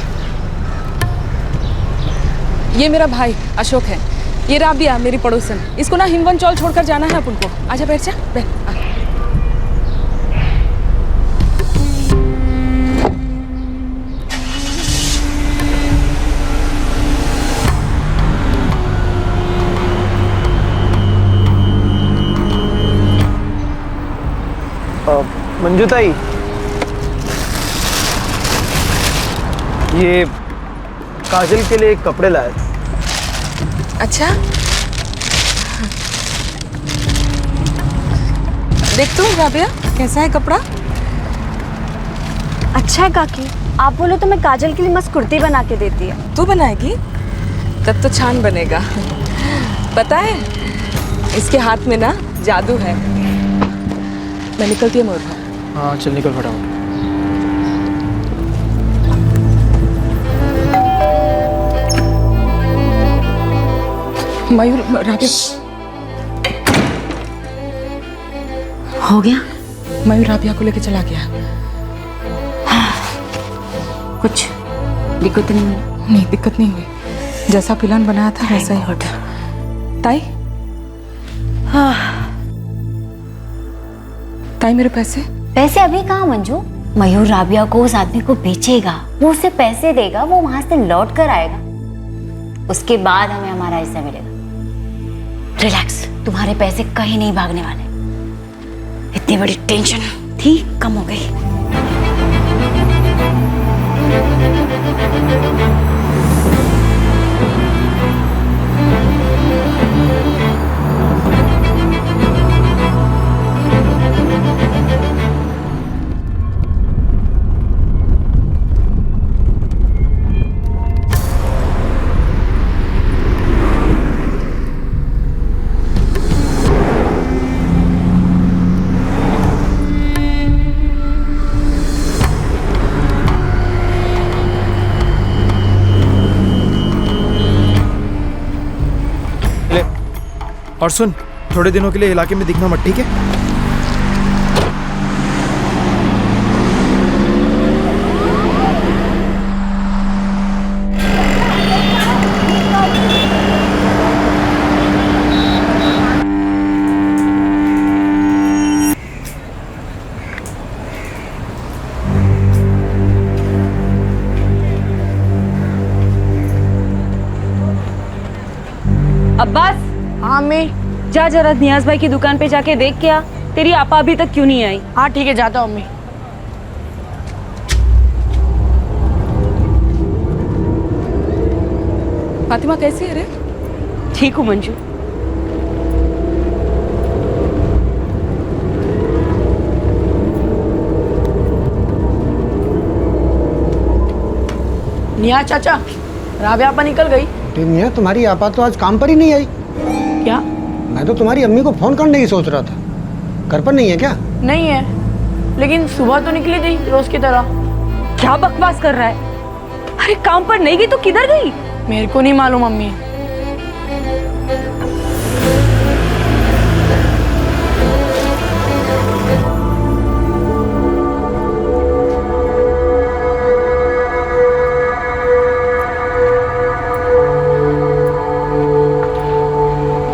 ये मेरा भाई अशोक है, ये राबिया मेरी पड़ोसन। इसको ना हिमवन चौल छोड़कर जाना है अपन को। आजा बैठ जा, बैठ। मंजू ताई, ये काजल के लिए कपड़े लाए। अच्छा, देख तू राबिया कैसा है कपड़ा? अच्छा है काकी, आप बोलो तो मैं काजल के लिए मस्त कुर्ती बना के देती है। तू बनाएगी? तब तो छान बनेगा। पता है इसके हाथ में ना जादू है। मैं निकलती हूँ मोर। हाँ चल निकल फटाफट। मयूर, राबिया हो गया? मयूर राबिया को लेके चला गया। कुछ दिक्कत नहीं हुई? नहीं, दिक्कत नहीं हुई। जैसा प्लान बनाया था वैसा ही होता। ताई, ताई मेरे पैसे? पैसे अभी कहाँ मंजू? मयूर राबिया को उस आदमी को बेचेगा, वो उसे पैसे देगा, वो वहां से लौट कर आएगा, उसके बाद हमें हमारा हिस्सा मिलेगा। रिलैक्स, तुम्हारे पैसे कहीं नहीं भागने वाले। इतनी बड़ी टेंशन थी, कम हो गई। और सुन, थोड़े दिनों के लिए इलाके में दिखना मत, ठीक है? अब्बास। हाँ मैं जा जरा नियाज भाई की दुकान पे जाके देख क्या तेरी आपा अभी तक क्यों नहीं आई। हाँ ठीक है, जाता हूँ मैं। फातिमा कैसी है रे? ठीक हूँ मंजू। निया चाचा, राबिया आपा निकल गई। मियाँ, तुम्हारी आपा तो आज काम पर ही नहीं आई। क्या? मैं तो तुम्हारी अम्मी को फोन करने की सोच रहा था। घर पर नहीं है क्या? नहीं है, लेकिन सुबह तो निकली थी रोज की तरह। क्या बकवास कर रहा है? अरे काम पर नहीं गई तो किधर गई? मेरे को नहीं मालूम अम्मी।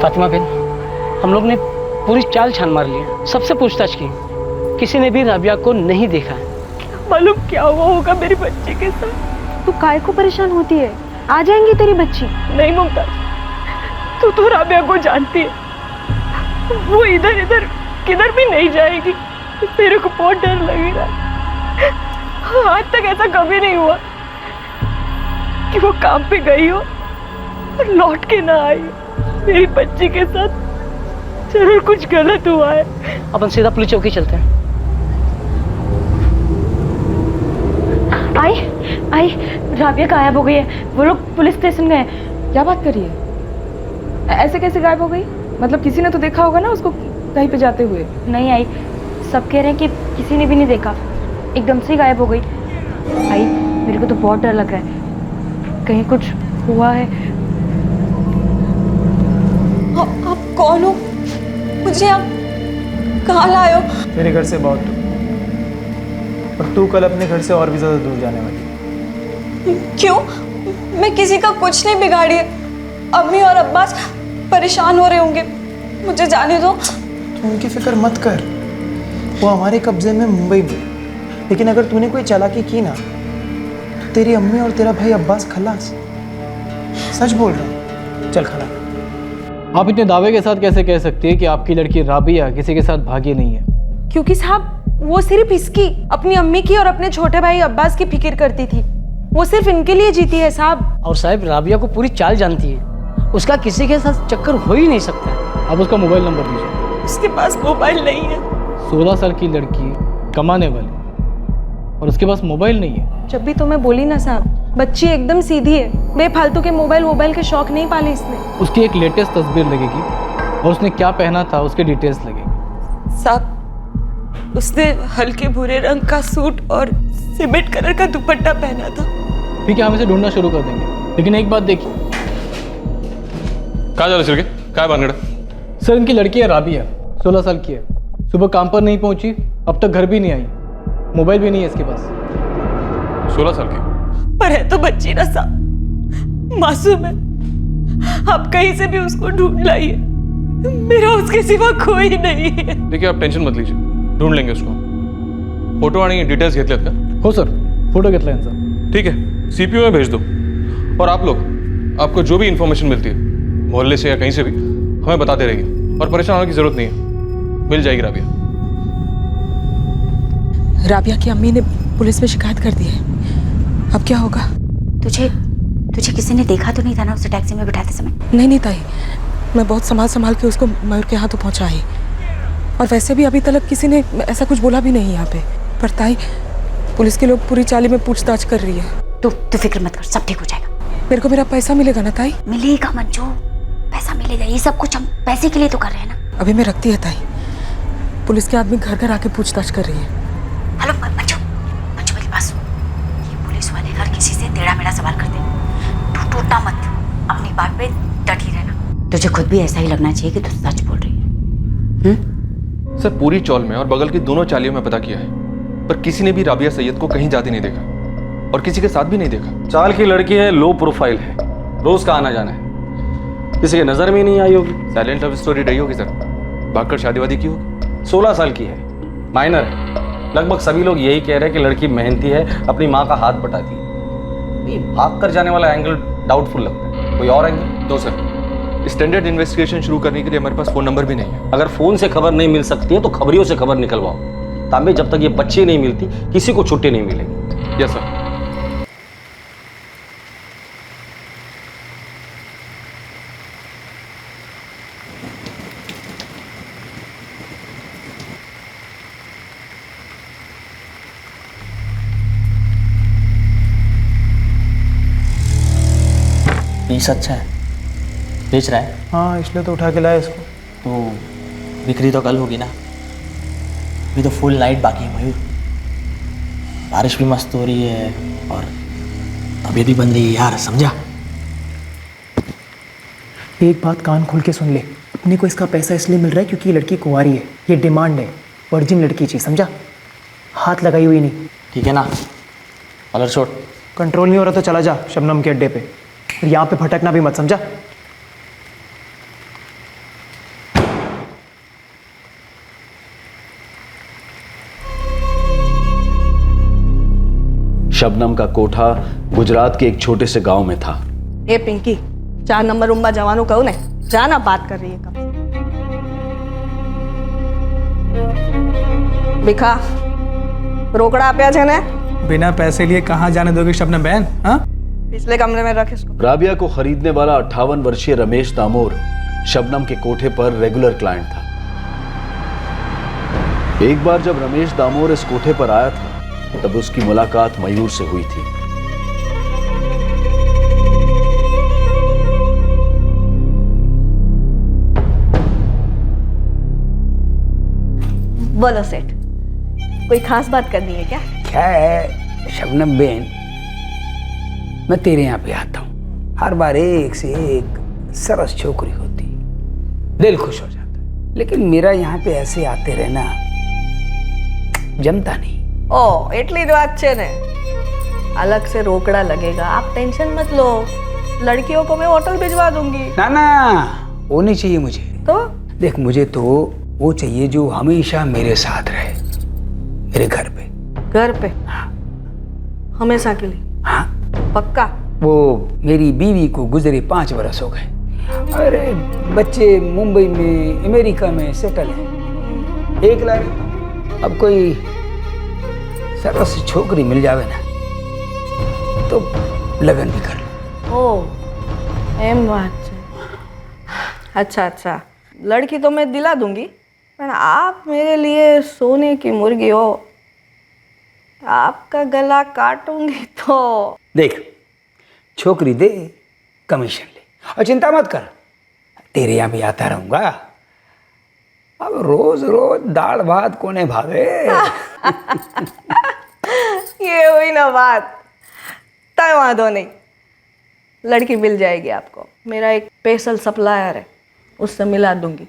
फातिमा बहन, हम लोग ने पूरी चाल छान मार ली, सबसे पूछताछ की, किसी ने भी राबिया को नहीं देखा है। मालूम क्या हुआ होगा मेरी बच्ची के साथ। तू काहे को परेशान होती है? आ जाएंगी तेरी बच्ची। नहीं मुमताज, तू तो राबिया को जानती है, वो इधर इधर किधर भी नहीं जाएगी। मेरे को बहुत डर लग रहा है। आज तक ऐसा कभी नहीं हुआ कि वो काम पे गई हो और लौट के ना आई हो। मेरी बच्ची के साथ जरूर कुछ गलत हुआ है। अपन सीधा पुलिस चौकी चलते हैं। आई राबिया गायब हो गई है, वो लोग पुलिस स्टेशन गए। क्या बात करिए? ऐसे कैसे गायब हो गई? मतलब किसी ने तो देखा होगा ना उसको कहीं पे जाते हुए। नहीं आई, सब कह रहे हैं कि किसी ने भी नहीं देखा, एकदम से गायब हो गई। आई, मेरे को तो बहुत डर लग रहा है, कहीं कुछ हुआ है। आप कौन हो? मुझे आप कहाँ लाए हो? तेरे घर से बहुत दूर, और तू कल अपने घर से और भी ज्यादा दूर जाने वाली। क्यों? मैं किसी का कुछ नहीं बिगाड़ी है। अम्मी और अब्बास परेशान हो रहे होंगे, मुझे जाने दो। तू उनकी फिक्र मत कर, वो हमारे कब्जे में मुंबई में। लेकिन अगर तूने कोई चालाकी की ना तो तेरी अम्मी और तेरा भाई अब्बास खलास। सच बोल रहा हूँ, चल खड़ा। आप इतने दावे के साथ कैसे कह सकती है कि आपकी लड़की राबिया किसी के साथ भागी नहीं है? क्योंकि साहब वो सिर्फ इसकी, अपनी अम्मी की और अपने छोटे भाई अब्बास की फिक्र करती थी। वो सिर्फ इनके लिए जीती है साहब। और साहब राबिया को पूरी चाल जानती है, उसका किसी के साथ चक्कर हो ही नहीं सकता। आप उसका मोबाइल नंबर दीजिए। उसके पास मोबाइल नहीं है। 16 साल की लड़की, कमाने वाली, और उसके पास मोबाइल नहीं है। जब भी तो मैं बोली ना साहब, बच्ची एकदम सीधी है, बेफालतू के मोबाइल के शौक नहीं पाले इसने। उसकी एक लेटेस्ट तस्वीर लगेगी और उसने क्या पहना था उसके डिटेल्स लगेगी। साहब उसने हल्के भूरे रंग का सूट और सीमेंट कलर का दुपट्टा पहना था। ठीक है, हम इसे ढूंढना शुरू कर देंगे, लेकिन एक बात देखिए। कहाँ जा रहे सिर के? क्या बात? सर, इनकी लड़की है राबिया, 16 साल की है, सुबह काम पर नहीं पहुंची, अब तक घर भी नहीं आई, मोबाइल भी नहीं है इसके पास। 16 साल की। पर है तो बच्ची ना साहब, मासूम है। आप कहीं से भी उसको ढूंढ लाइए, मेरा उसके सिवा कोई नहीं है। देखिए आप टेंशन मत लीजिए, ढूंढ लेंगे उसको। फोटो आणि डिटेल्स घेतलेत का? हो सर, फोटो घेतला यांचा। ठीक है, सीपीयू में भेज दो। और आप लोग, आपको जो भी इंफॉर्मेशन मिलती है मोहल्ले से या कहीं से भी, हमें बताते रहिए। और परेशान होने की जरूरत नहीं है, मिल जाएगी राबिया। राबिया की अम्मी ने पुलिस में शिकायत कर दी है, अब क्या होगा? तुझे किसी ने देखा तो नहीं था ना उसे टैक्सी में बिठाते समय? नहीं ताई, मैं बहुत संभाल के उसको मयूर के हाथों पहुंचाई। और वैसे भी अभी तक किसी ने ऐसा कुछ बोला भी नहीं यहाँ पे। पर ताई, पुलिस के लोग पूरी चाली में पूछताछ कर रही है। तू फिक्र मत कर, सब ठीक हो जाएगा। मेरे को मेरा पैसा मिलेगा ना ताई? मिलेगा मंजू, पैसा मिलेगा। ये सब कुछ हम पैसे के लिए तो कर रहे हैं ना। अभी मैं रखती है ताई, पुलिस के आदमी घर घर आके पूछताछ कर रही है। हेलो मंजू, मेरी बात सुन। ये पुलिस वाले हर किसी से टेढ़ा मेढ़ा सवाल करते हैं। तू टूटना मत, अपनी बात पे डटी रहना। तुझे खुद भी ऐसा ही लगना चाहिए कि तू सच बोल रही है। सर पूरी चौल में और बगल की दोनों चालियों में पता किया है, पर किसी ने भी राबिया सैयद को कहीं जाते नहीं देखा और किसी के साथ भी नहीं देखा। चाल की लड़की है, लो प्रोफाइल है, रोज का आना जाना है, किसी के नजर में नहीं आई होगी। साइलेंट लव स्टोरी रही होगी सर, भागकर शादी वादी की होगी। 16 साल की है, माइनर है। लगभग सभी लोग यही कह रहे हैं कि लड़की मेहनती है, अपनी माँ का हाथ बटाती है। ये भाग कर जाने वाला एंगल डाउटफुल लगता है। कोई और angle? No sir, standard investigation शुरू करने के लिए हमारे पास फोन नंबर भी नहीं है। अगर फोन से खबर नहीं मिल सकती है तो खबरियों से खबर निकलवाओ। तांबे जब तक ये बच्ची नहीं मिलती किसी को छुट्टी नहीं मिलेगी। Yes sir. पीस अच्छा है, बेच रहा है? हाँ, इसलिए तो उठा के लाया इसको। तो बिक्री तो कल होगी ना, अभी तो फुल नाइट बाकी है मयूर। बारिश भी मस्त हो रही है और तबीयत भी बन रही है यार, समझा? एक बात कान खोल के सुन ले, अपने को इसका पैसा इसलिए मिल रहा है क्योंकि ये लड़की कुंवारी है। ये डिमांड है, वर्जिन लड़की चाहिए, समझा? हाथ लगाई हुई नहीं। ठीक है ना, कलर छोड़। कंट्रोल नहीं हो रहा तो चला जा शबनम के अड्डे पे, और यहाँ पे भटकना भी मत, समझा? शबनम का कोठा गुजरात के एक छोटे से गांव में था। ए पिंकी, 4 नंबर रूम में जवानों कहूँ ने, जाना बात कर रही है कब। बिखा रोकड़ा आप्या छे ने? बिना पैसे लिए कहाँ जाने दोगे शबनम बहन? हाँ, पिछले कमरे में रख इसको। राबिया को खरीदने वाला 58 वर्षीय रमेश दामोर शबनम के कोठे पर रेगुलर क्लाइंट था। एक बार जब रमेश दामोर इस कोठे पर आया था तब उसकी मुलाकात मयूर से हुई थी। बोलो सेठ, कोई खास बात करनी है क्या? क्या है शबनम बेन, मैं तेरे यहाँ पे आता हूँ, हर बार एक से एक सरस छोकरी होती, दिल खुश हो जाता, लेकिन मेरा यहाँ पे ऐसे आते रहना जमता नहीं। ओ એટલી જ વાત છે ને, अलग से रोकड़ा लगेगा, आप टेंशन मत लो, लड़कियों को मैं होटल भिजवा दूंगी। ना ना, वो नहीं चाहिए मुझे। तो देख, मुझे तो वो चाहिए जो हमेशा मेरे साथ रहे, मेरे घर पे। घर पे? हाँ। हमेशा के लिए? हाँ पक्का? वो मेरी बीवी को गुजरे 5 बरस हो गए, अरे बच्चे मुंबई में अमेरिका में सेटल है, एक लाख। अब कोई सरस छोकरी मिल जावे ना तो लगन भी कर लो। ओ एम बात है। अच्छा अच्छा, लड़की तो मैं दिला दूंगी, पर आप मेरे लिए सोने की मुर्गी हो, आपका गला काटूंगी तो। देख, छोकरी दे, कमीशन ले, और चिंता मत कर, तेरे यहाँ भी आता रहूंगा। अब रोज रोज दाल भात कोने भावे। ये हुई ना बात, तय वादो नहीं, लड़की मिल जाएगी आपको, मेरा एक स्पेशल सप्लायर है, उससे मिला दूंगी।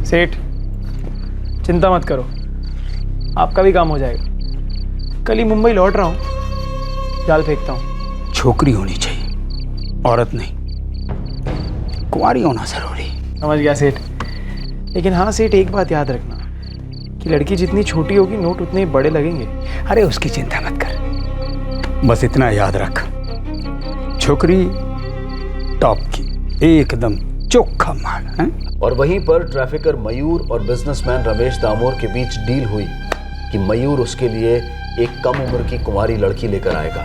सेठ चिंता मत करो, आपका भी काम हो जाएगा। कल ही मुंबई लौट रहा हूँ, जाल फेंकता हूँ। छोकरी होनी चाहिए, औरत नहीं। कुंवारी होना जरूरी। समझ गया सेठ। लेकिन हाँ सेठ, एक बात याद रखना कि लड़की जितनी छोटी होगी नोट उतने ही बड़े लगेंगे। अरे उसकी चिंता मत कर, बस इतना याद रख, छोकरी टॉप की, एकदम चोखा माल है। और वहीं पर ट्रैफिकर मयूर और बिजनेसमैन रमेश दामोर के बीच डील हुई कि मयूर उसके लिए एक कम उम्र की कुंवारी लड़की लेकर आएगा।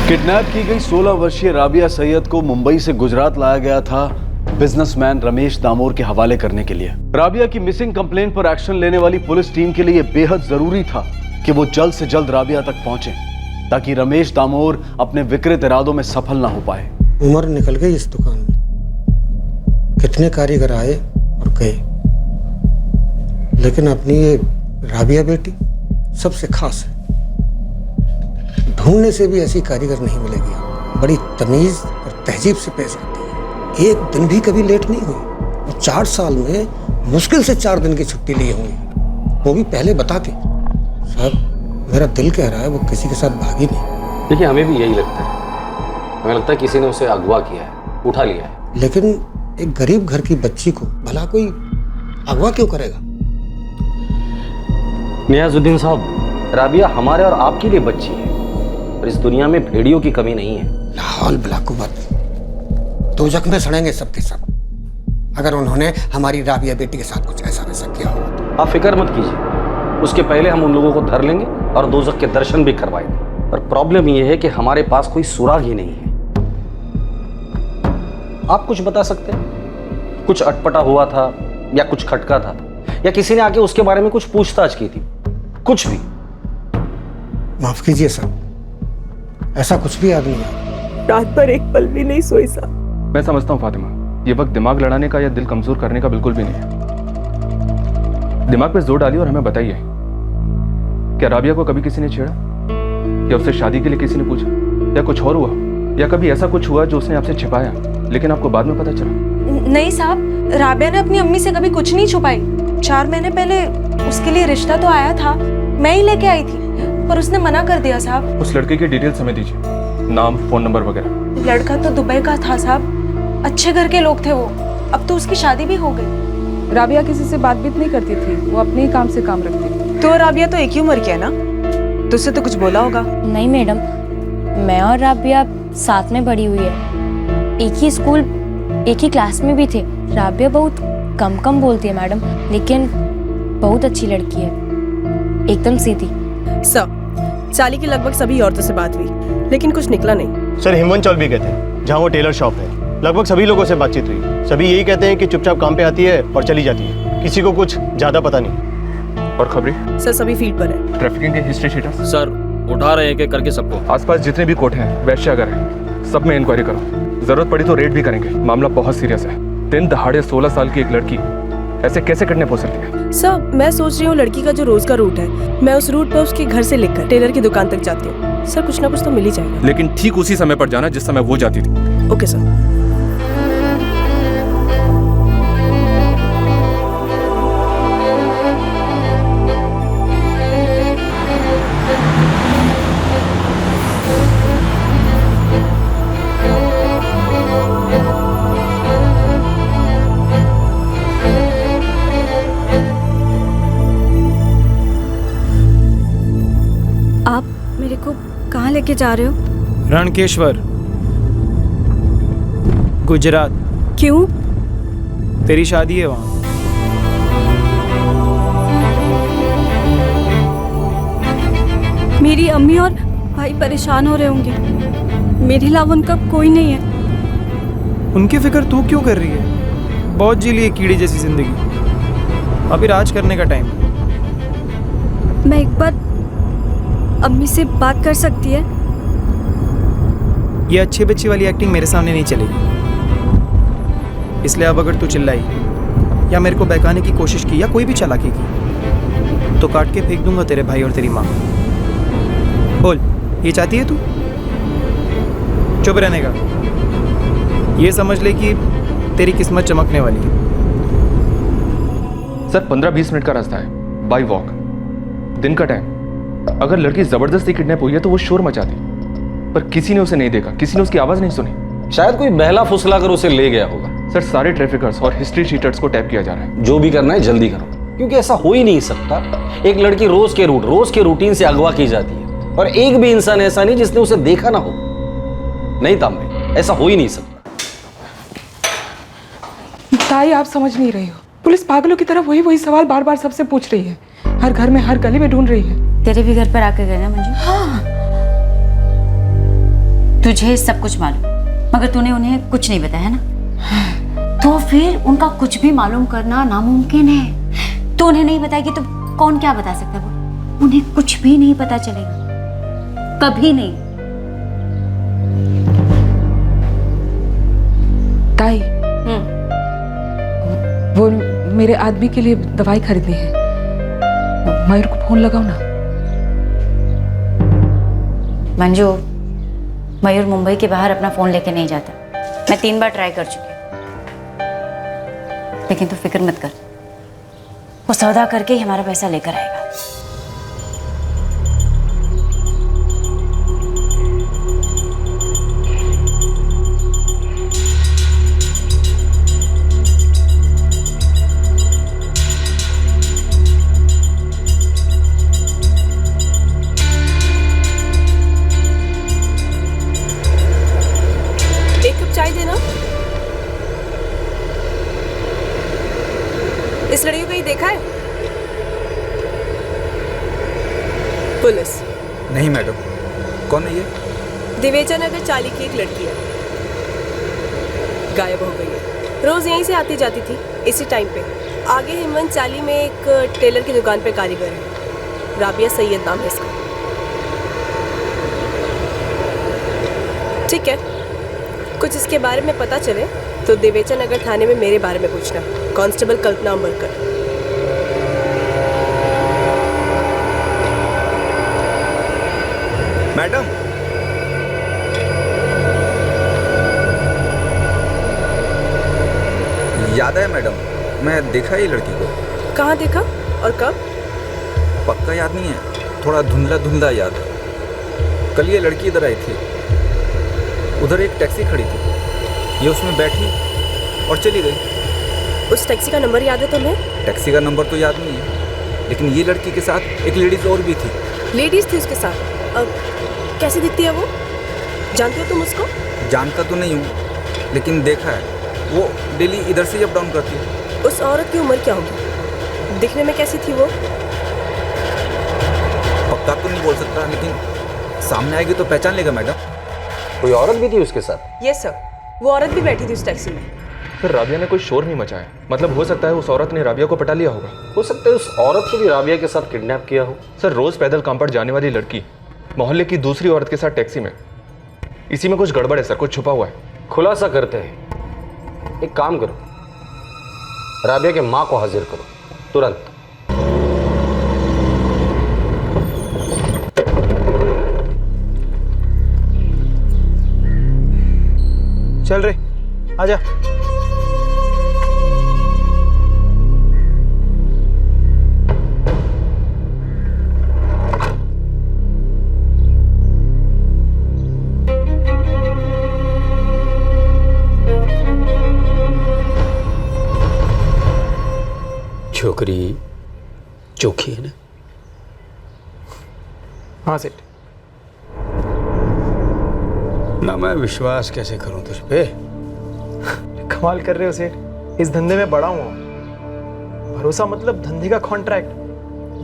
किडनैप की गई 16 वर्षीय राबिया सैयद को मुंबई से गुजरात लाया गया था बिजनेसमैन रमेश दामोर के हवाले करने के लिए। राबिया की मिसिंग कंप्लेंट पर एक्शन लेने वाली पुलिस टीम के लिए बेहद जरूरी था कि वो जल्द से जल्द राबिया तक पहुंचे, ताकि रमेश दामोर अपने विकृत इरादों में सफल ना हो पाए। उम्र निकल गई इस दुकान में, कितने कारीगर आए और गए, लेकिन अपनी ये राबिया बेटी सबसे खास है। ढूंढने से भी ऐसी कारीगर नहीं मिलेगी। बड़ी तमीज और तहजीब से पेश आती है, एक दिन भी कभी लेट नहीं हुई। और 4 साल में मुश्किल से 4 दिन की छुट्टी ली होंगी, वो भी पहले बता के। साहब मेरा दिल कह रहा है वो किसी के साथ भागी नहीं। देखिए हमें भी यही लगता है, हमें लगता है किसी ने उसे अगवा किया है, उठा लिया है। लेकिन एक गरीब घर की बच्ची को भला कोई अगवा क्यों करेगा? नियाजुद्दीन साहब, राबिया हमारे और आपके लिए बच्ची है, और इस दुनिया में भेड़ियों की कमी नहीं है। लाहौल बिलाकुबत, दो जख्म में सड़ेंगे सबके सब, अगर उन्होंने हमारी राबिया बेटी के साथ कुछ ऐसा वैसा किया हो। आप फिक्र मत कीजिए, उसके पहले हम उन लोगों को धर लेंगे और दोज़ख के दर्शन भी करवाएंगे। पर प्रॉब्लम यह है कि हमारे पास कोई सुराग ही नहीं है। आप कुछ बता सकते हैं? कुछ अटपटा हुआ था या कुछ खटका था, या किसी ने आके उसके बारे में कुछ पूछताछ की थी? कुछ भी? माफ कीजिए साहब, ऐसा कुछ भी याद नहीं है। रात भर एक पल भी नहीं सोई साहब। मैं समझता हूँ फातिमा, ये वक्त दिमाग लड़ाने का या दिल कमजोर करने का बिल्कुल भी नहीं है। दिमाग पे जोर डालिए और हमें बताइए, क्या राबिया को कभी किसी ने छेड़ा, या उससे शादी के लिए किसी ने पूछा, या कुछ और हुआ, या कभी ऐसा कुछ हुआ जो उसने आपसे छिपाया लेकिन आपको बाद में पता चला? नहीं साहब, राबिया ने अपनी अम्मी से कभी कुछ नहीं छुपाई। 4 महीने पहले उसके लिए रिश्ता तो आया था, मैं ही लेके आई थी, पर उसने मना कर दिया साहब। उस लड़के की डिटेल्स हमें दीजिए, नाम, फोन नंबर वगैरह। लड़का तो दुबई का था साहब, अच्छे घर के लोग थे वो, अब तो उसकी शादी भी हो गई। राबिया किसी से बातचीत नहीं करती थी, वो अपने ही काम से काम रखती थी। तो राबिया तो एक ही उम्र की है ना, तुझसे तो कुछ बोला होगा? नहीं मैडम, मैं और राबिया साथ में बड़ी हुई है, एक ही स्कूल एक ही क्लास में भी थे। राबिया बहुत कम बोलती है मैडम, लेकिन बहुत अच्छी लड़की है, एकदम सीधी। सर, साली की लगभग सभी औरतों से बात हुई, लेकिन कुछ निकला नहीं। सर हिमवन चौल भी गए थे, जहाँ वो टेलर शॉप है। लगभग सभी लोगों से बातचीत हुई, सभी यही कहते हैं कि चुपचाप काम पे आती है और चली जाती है, किसी को कुछ ज्यादा पता नहीं। और खबरें? सर सभी फील्ड पर है। ट्रैफिकिंग के हिस्ट्री शीटर? सर उठा रहे हैं करके सबको। आसपास जितने भी कोर्ट हैं, वैश्यागर हैं, सब में इंक्वायरी करो, जरूरत पड़ी तो रेड भी करेंगे। मामला बहुत सीरियस है। दिन दहाड़े 16 साल की एक लड़की ऐसे कैसे किडनैप हो सकती है? सर मैं सोच रही हूँ लड़की का जो रोज का रूट है, मैं उस रूट पर उसके घर से लेकर टेलर की दुकान तक जाती हूँ। सर कुछ ना कुछ तो मिल ही जाएगा। लेकिन ठीक उसी समय पर जाना जिस समय वो जाती थी। Okay sir. कहाँ लेके जा रहे हो? रणकेश्वर, गुजरात। क्यों? तेरी शादी है वहाँ। मेरी अम्मी और भाई परेशान हो रहे होंगे, मेरे अलावा उनका कोई नहीं है। उनकी फिक्र तू क्यों कर रही है? बहुत जी ली कीड़ी जैसी जिंदगी, अभी राज करने का टाइम। मैं एक बार अम्मी से बात कर सकती है? ये अच्छी बच्ची वाली एक्टिंग मेरे सामने नहीं चलेगी, इसलिए अब अगर तू चिल्लाई या मेरे को बहकाने की कोशिश की या कोई भी चालाकी की तो काट के फेंक दूंगा तेरे भाई और तेरी माँ। बोल, ये चाहती है तू? चुप रहने का। ये समझ ले कि तेरी किस्मत चमकने वाली है। सर 15-20 मिनट का रास्ता है बाय वॉक, दिन का टाइम। अगर लड़की जबरदस्ती किडनैप हुई है तो वो शोर मचाती, पर किसी ने उसे नहीं देखा, किसी ने उसकी आवाज नहीं सुनी। शायद कोई बहला फुसला कर उसे ले गया होगा। सर सारे ट्रैफिकर्स और हिस्ट्री शीटर्स को टैप किया जा रहा है। जो भी करना है जल्दी करो, क्योंकि ऐसा हो ही नहीं सकता। एक लड़की रोज के रूटीन से अगवा की जाती है और एक भी इंसान ऐसा नहीं जिसने उसे देखा ना हो। नहीं तांबे, ऐसा हो ही नहीं सकता। ताई आप समझ नहीं रही हो, पुलिस पागलों की तरह वही सवाल बार बार सबसे पूछ रही है, हर घर में हर गली में ढूंढ रही है। तेरे भी घर पर आके गए ना मंजू? हाँ। तुझे सब कुछ मालूम, मगर तूने उन्हें कुछ नहीं बताया ना? तो फिर उनका कुछ भी मालूम करना नामुमकिन है। तो उन्हें नहीं बताएगी तो कौन क्या बता सकता है? वो उन्हें कुछ भी नहीं पता चलेगा, कभी नहीं। ताई, वो मेरे आदमी के लिए दवाई खरीदनी है, मयूर को फोन लगाओ ना। मंजू, मयूर मुंबई के बाहर अपना फोन लेके नहीं जाता। मैं 3 बार ट्राई कर चुकी हूँ, लेकिन तू फिक्र मत कर, वो सौदा करके ही हमारा पैसा लेकर आएगा। इस लड़की को कहीं देखा है? पुलिस? नहीं मैडम। कौन है ये? दिवेचा नगर चाली की एक लड़की है, गायब हो गई है। रोज यहीं से आती जाती थी इसी टाइम पे। आगे हिमवंत चाली में एक टेलर की दुकान पे कारीगर है, राबिया सैयद नाम है इसका। ठीक है, कुछ इसके बारे में पता चले तो दिवेचा नगर थाने में मेरे बारे में पूछना। कांस्टेबल कल्पना अम्बरकर। मैडम, याद है मैडम, मैं देखा ये लड़की को। कहाँ देखा और कब? पक्का याद नहीं है, थोड़ा धुंधला धुंधला याद है। कल ये लड़की इधर आई थी, उधर एक टैक्सी खड़ी थी, ये उसमें बैठी और चली गई। उस टैक्सी का नंबर याद है तुम्हें? टैक्सी का नंबर तो याद नहीं है, लेकिन ये लड़की के साथ एक लेडीज और भी थी। लेडीज थी उसके साथ? अब कैसी दिखती है वो? जानते हो तुम उसको? जानता तो नहीं हूँ, लेकिन देखा है, वो डेली इधर से ही अप डाउन करती है। उस औरत की उम्र क्या होगी? दिखने में कैसी थी वो? पक्का तो नहीं बोल सकता, लेकिन सामने आएगी तो पहचान लेगा मैडम। कोई औरत भी थी उसके साथ? यस सर, वो औरत भी बैठी थी उस टैक्सी में। फिर राबिया ने कोई शोर नहीं मचाया, मतलब हो सकता है उस औरत ने राबिया को पटा लिया होगा। हो सकता है उस औरत को भी राबिया के साथ किडनैप किया हो। सर रोज पैदल काम पर जाने वाली लड़की मोहल्ले की दूसरी औरत के साथ टैक्सी में, इसी में कुछ गड़बड़ है सर, कुछ छुपा हुआ है। खुलासा करते हैं, एक काम करो, राबिया के माँ को हाजिर करो तुरंत। चल रे, आजा। छोकरी चोखी है ना? हाँ सेठ। ना मैं विश्वास कैसे करूं तुझ पे? कमाल कर रहे हो सेठ, इस धंधे में बड़ा हूँ। भरोसा मतलब धंधे का कॉन्ट्रैक्ट,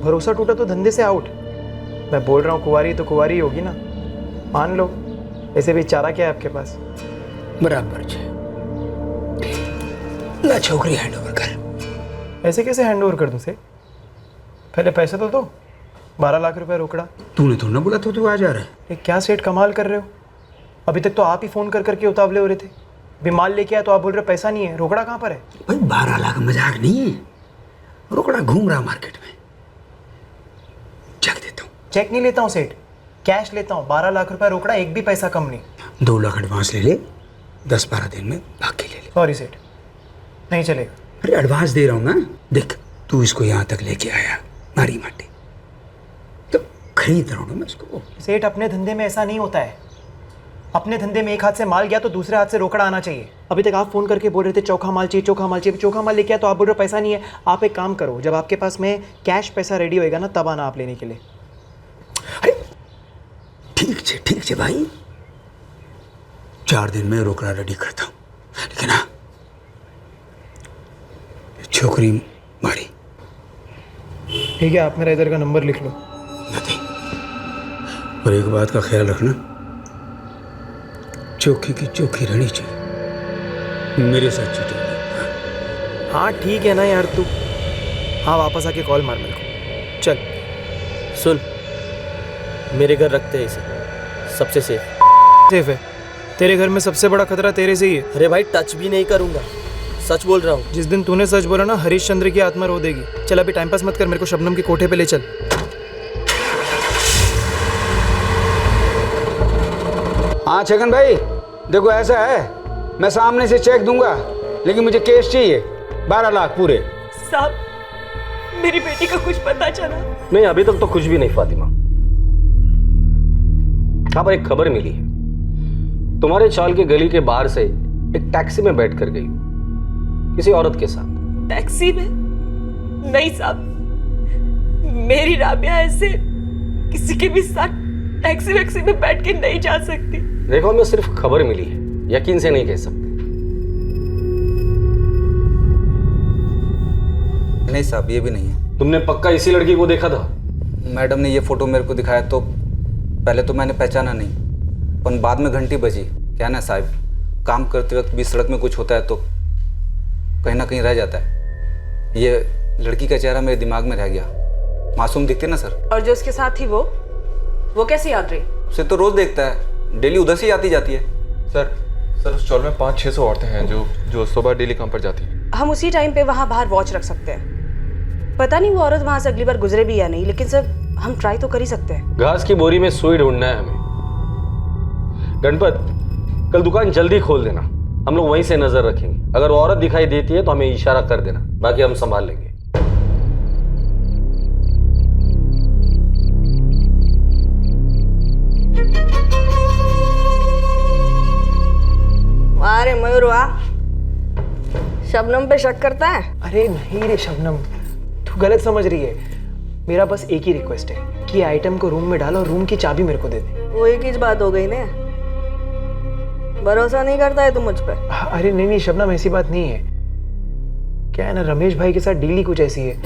भरोसा टूटा तो धंधे से आउट। मैं बोल रहा हूँ कुंवारी तो कुंवारी होगी ना, मान लो। ऐसे भी चारा क्या है आपके पास? बराबर छे। ला छोकरी हैंड ओवर कर। ऐसे कैसे हैंड ओवर कर दूँ से? पहले पैसे तो दो, 12 लाख रुपए रोकड़ा। तूने तो ना बोला तो तू आ जा रहा है। ये क्या सेठ कमाल कर रहे हो? अभी तक तो आप ही फोन कर करके उतावले हो रहे थे। अभी माल लेके आया तो आप बोल रहे पैसा नहीं है, रोकड़ा कहाँ पर है? भाई 12 लाख मजाक नहीं है, रोकड़ा घूम रहा मार्केट में। चेक देता हूँ। चेक नहीं लेता हूँ सेठ, कैश लेता हूँ। 12 लाख रुपए रोकड़ा, एक भी पैसा कम नहीं। 2 लाख एडवांस ले ले, 10-12 दिन में बाकी ले ले। सॉरी सेठ, नहीं चलेगा। अरे एडवांस दे रहा हूँ ना, देख तू इसको यहाँ तक लेके आया मारी माटी, तो खरीद रहा हूँ ना मैं इसको। सेठ, अपने धंधे में ऐसा नहीं होता है। अपने धंधे में एक हाथ से माल गया तो दूसरे हाथ से रोकड़ा आना चाहिए। अभी तक आप फ़ोन करके बोल रहे थे चोखा माल चाहिए, चोखा माल चाहिए। चोखा माल लेके आया तो आप बोल रहे हो पैसा नहीं है। आप एक काम करो, जब आपके पास में कैश पैसा रेडी होएगा ना, तब आना आप लेने के लिए। ठीक है भाई, 4 दिन में रोकड़ा रेडी करता हूँ, लेकिन हाँ छोकरी मारी। ठीक है, आप मेरा इधर का नंबर लिख लो। और एक बात का ख्याल रखना, चौकी की चौकी रहनी चाहिए, मेरे साथ चीटिंग। हाँ ठीक है ना यार तू। हाँ वापस आके कॉल मार मेरे को। चल सुन, मेरे घर रखते हैं इसे, सबसे सेफ है। तेरे घर में सबसे बड़ा खतरा तेरे से ही है। अरे भाई टच भी नहीं करूंगा, सच बोल रहा हूँ। जिस दिन तूने सच बोला ना, हरीश चंद्र की आत्मा रो देगी। चल अभी टाइम पास मत कर, मेरे को शबनम के कोठे पे ले चल। हाँ छगन भाई, देखो ऐसा है, मैं सामने से चेक दूंगा, लेकिन मुझे कैश चाहिए 12 लाख पूरे। साहब, मेरी बेटी का कुछ पता चला? नहीं, अभी तक तो कुछ भी नहीं फातिमा। हाँ, पर एक खबर मिली है, तुम्हारे चाल के गली के बाहर से एक टैक्सी में बैठ कर गई किसी औरत के साथ। टैक्सी में? नहीं साहब, मेरी राबिया ऐसे किसी के भी साथ टैक्सी वैक्सी में बैठ के नहीं जा सकती। देखो, हमें सिर्फ खबर मिली है, यकीन से नहीं कह सकते। नहीं साहब, ये भी नहीं है। तुमने पक्का इसी लड़की को देखा था? मैडम ने ये फोटो मेरे को दिखाया तो पहले तो मैंने पहचाना नहीं, पर बाद में घंटी बजी। क्या ना साहब, काम करते वक्त भी सड़क में कुछ होता है तो कहीं ना कहीं रह जाता है। ये लड़की का चेहरा मेरे दिमाग में रह गया। मासूम दिखती ना सर। और जो उसके साथ थी वो कैसी याद रही? उसे तो रोज देखता है, डेली उधर से ही आती जाती है। सर उस स्टॉल में 500-600 औरतें हैं जो सुबह डेली काम पर जाती हैं। हम उसी टाइम पे वहाँ बाहर वॉच रख सकते हैं। पता नहीं वो औरत वहाँ से अगली बार गुजरे भी या नहीं, लेकिन सर हम ट्राई तो कर ही सकते हैं। घास की बोरी में सुई ढूंढना है हमें। गणपत, कल दुकान जल्दी खोल देना, हम लोग वहीं से नजर रखेंगे। अगर वो औरत दिखाई देती है तो हमें इशारा कर देना, बाकी हम संभाल लेंगे। अरे मयूर, वाह, शबनम पे शक करता है? अरे नहीं रे शबनम, तू गलत समझ रही है। मेरा बस एक ही रिक्वेस्ट है कि आइटम को रूम में डालो और रूम की चाबी मेरे को दे दे। वो एक ही बात हो गई ने, भरोसा नहीं करता है तू मुझ पे? अरे नहीं शबनम, ऐसी बात नहीं है। क्या है ना, रमेश भाई के साथ डील कुछ ऐसी है,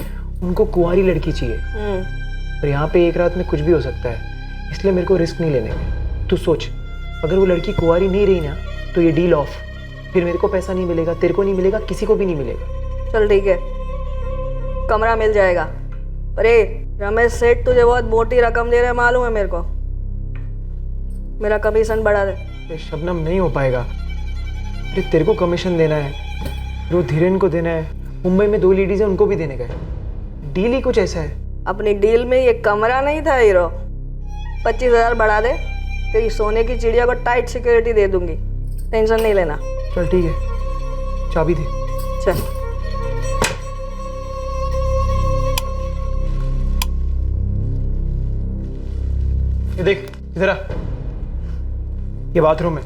उनको कुंवारी लड़की चाहिए। और यहाँ पे एक रात में कुछ भी हो सकता है, इसलिए मेरे को रिस्क नहीं लेने में। तू सोच, अगर वो लड़की कुंवारी नहीं रही ना तो ये डील ऑफ। फिर मेरे को पैसा नहीं मिलेगा, तेरे को नहीं मिलेगा, किसी को भी नहीं मिलेगा। चल ठीक है, कमरा मिल जाएगा। अरे रमेश सेठ तुझे बहुत मोटी रकम दे रहे हैं, मालूम है मेरे को। मेरा कमीशन बढ़ा दे। शबनम नहीं हो पाएगा। अरे तेरे को कमीशन देना है, वो धीरेन को देना है, मुंबई में 2 लेडीज है उनको भी देने का है। डील ही कुछ ऐसा है। अपनी डील में ये कमरा नहीं था हीरो। 25,000 बढ़ा दे, तेरी सोने की चिड़िया को टाइट सिक्योरिटी दे दूंगी, टेंशन नहीं लेना। चल ठीक है, चाबी दे। चल। ये देख, इधर आ। ये बाथरूम है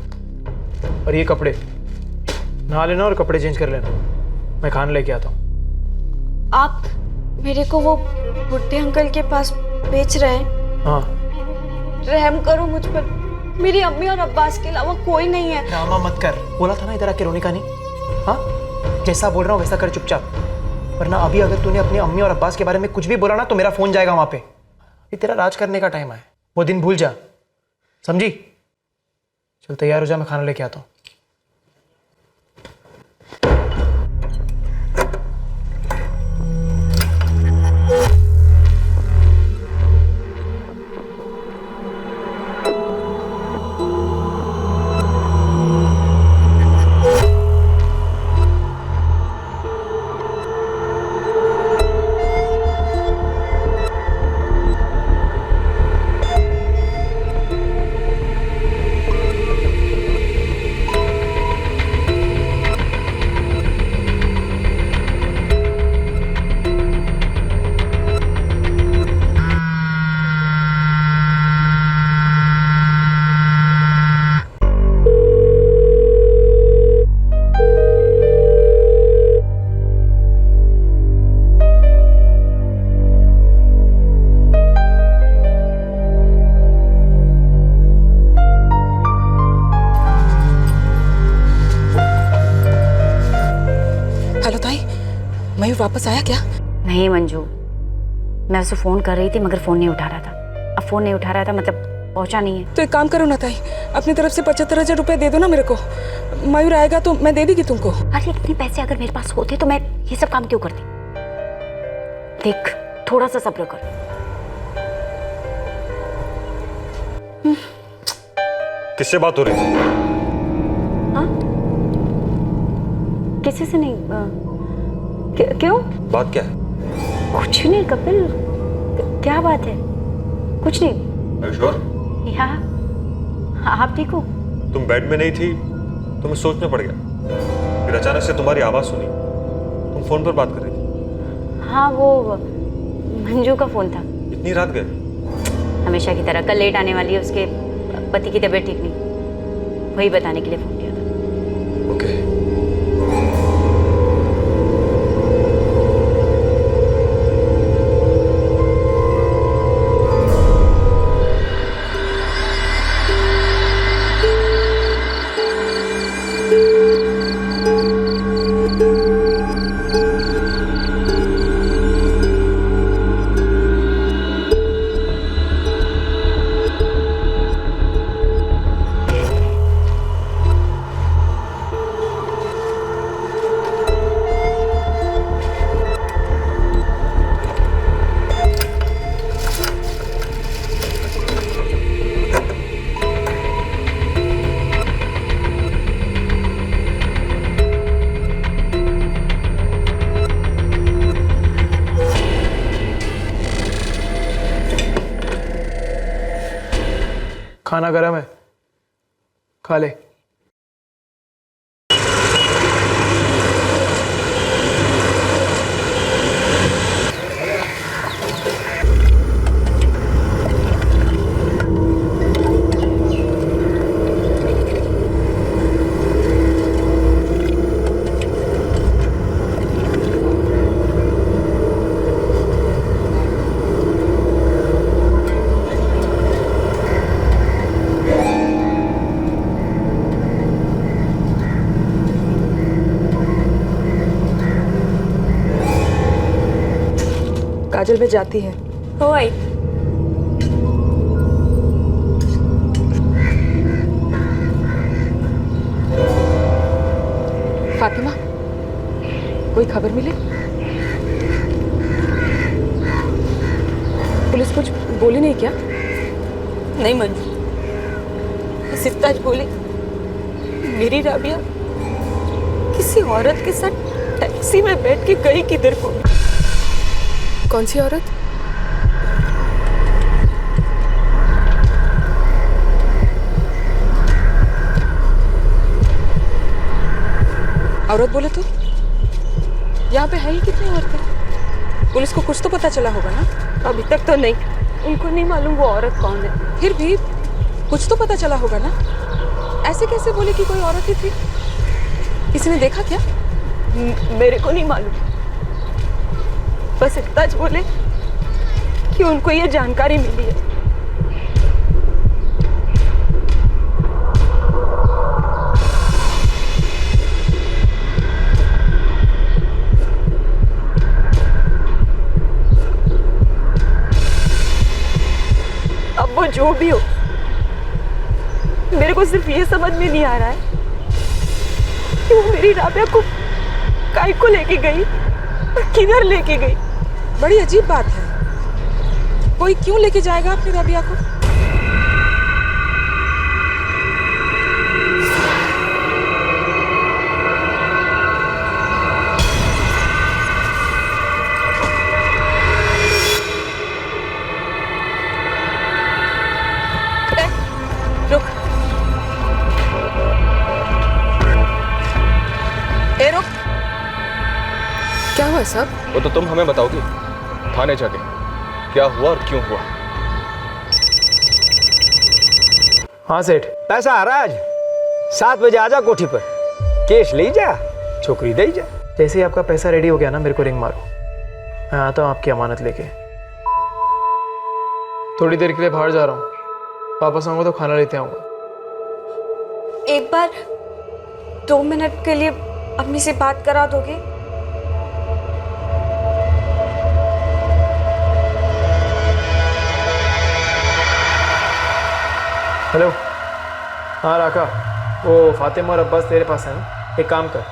और ये कपड़े। नहा लेना और कपड़े चेंज कर लेना, मैं खाना लेके आता हूँ। आप मेरे को वो बुढ़े अंकल के पास बेच रहे हैं? हाँ। रहम करो मुझ पर, मेरी अम्मी और अब्बास के अलावा कोई नहीं है। ड्रामा मत कर, बोला था ना इधर आके रोने का नहीं। हाँ, जैसा बोल रहा हूँ वैसा कर चुपचाप, वरना अभी अगर तूने अपनी अम्मी और अब्बास के बारे में कुछ भी बोला ना तो मेरा फोन जाएगा वहां पे। ये तेरा राज करने का टाइम है, वो दिन भूल जा, समझी? चल तैयार हो जा, मैं खाना लेके आता हूँ। हेलो ताई, मयूर वापस आया क्या? नहीं मंजू, मैं उसे फ़ोन कर रही थी मगर फ़ोन नहीं उठा रहा था। अब फ़ोन नहीं उठा रहा था मतलब पहुंचा नहीं है। तो एक काम करो ना ताई, अपनी तरफ से 75,000 रुपए दे दो ना मेरे को। मयूर आएगा तो मैं दे देगी तुमको। अरे इतने पैसे अगर मेरे पास होते तो मैं ये सब काम क्यों करती। देख थोड़ा सा सब्र कर। किससे बात हो रही थी? हाँ किसी से नहीं। क्यों? बात क्या है? कुछ नहीं कपिल, क्या बात है? कुछ नहीं। श्योर? हाँ आप ठीक हो? तुम बेड में नहीं थी तो मैं सोच में पड़ गया, फिर अचानक से तुम्हारी आवाज सुनी। तुम फोन पर बात कर रही थी। हाँ वो मंजू का फोन था। इतनी रात गए? हमेशा की तरह कल लेट आने वाली है, उसके पति की तबीयत ठीक नहीं, वही बताने के लिए फोन किया था। ओके। खाना गरम है, खा ले। काजल में जाती है। हो आई। फातिमा, कोई खबर मिली? पुलिस कुछ बोली नहीं क्या? नहीं मंजू, बस इतना बोली मेरी राबिया किसी औरत के साथ टैक्सी में बैठ के गई किधर को। कौन सी औरत? औरत बोले तो यहाँ पे है ही कितनी औरतें? पुलिस को कुछ तो पता चला होगा ना? अभी तक तो नहीं, उनको नहीं मालूम वो औरत कौन है। फिर भी कुछ तो पता चला होगा ना? ऐसे कैसे बोले कि कोई औरत ही थी? किसी ने देखा क्या? मेरे को नहीं मालूम, बस इतना बोले कि उनको ये जानकारी मिली है। अब वो जो भी हो, मेरे को सिर्फ ये समझ में नहीं आ रहा है कि वो मेरी राबिया को काय को लेके गई और किधर लेके गई। बड़ी अजीब बात है, कोई क्यों लेके जाएगा अपनी राबिया को? रुक, रुक। क्या हुआ सब? वो तो तुम हमें बताओगी थाने जाके क्या हुआ और क्यों हुआ। हाँ सेठ, पैसा आ रहा है आज 7 बजे आजा कोठी पर, केश ले जा, छोकरी दे जा। जैसे ही आपका पैसा रेडी हो गया ना, मेरे को रिंग मारो, मैं आता हूँ आपकी अमानत लेके। थोड़ी देर के लिए बाहर जा रहा हूँ, वापस आऊंगा तो खाना लेते आऊंगा। एक बार 2 मिनट के लिए अपनी से बात करा दोगे? हेलो। हाँ राका, वो फातिमा और अब्बास तेरे पास है ना? एक काम कर,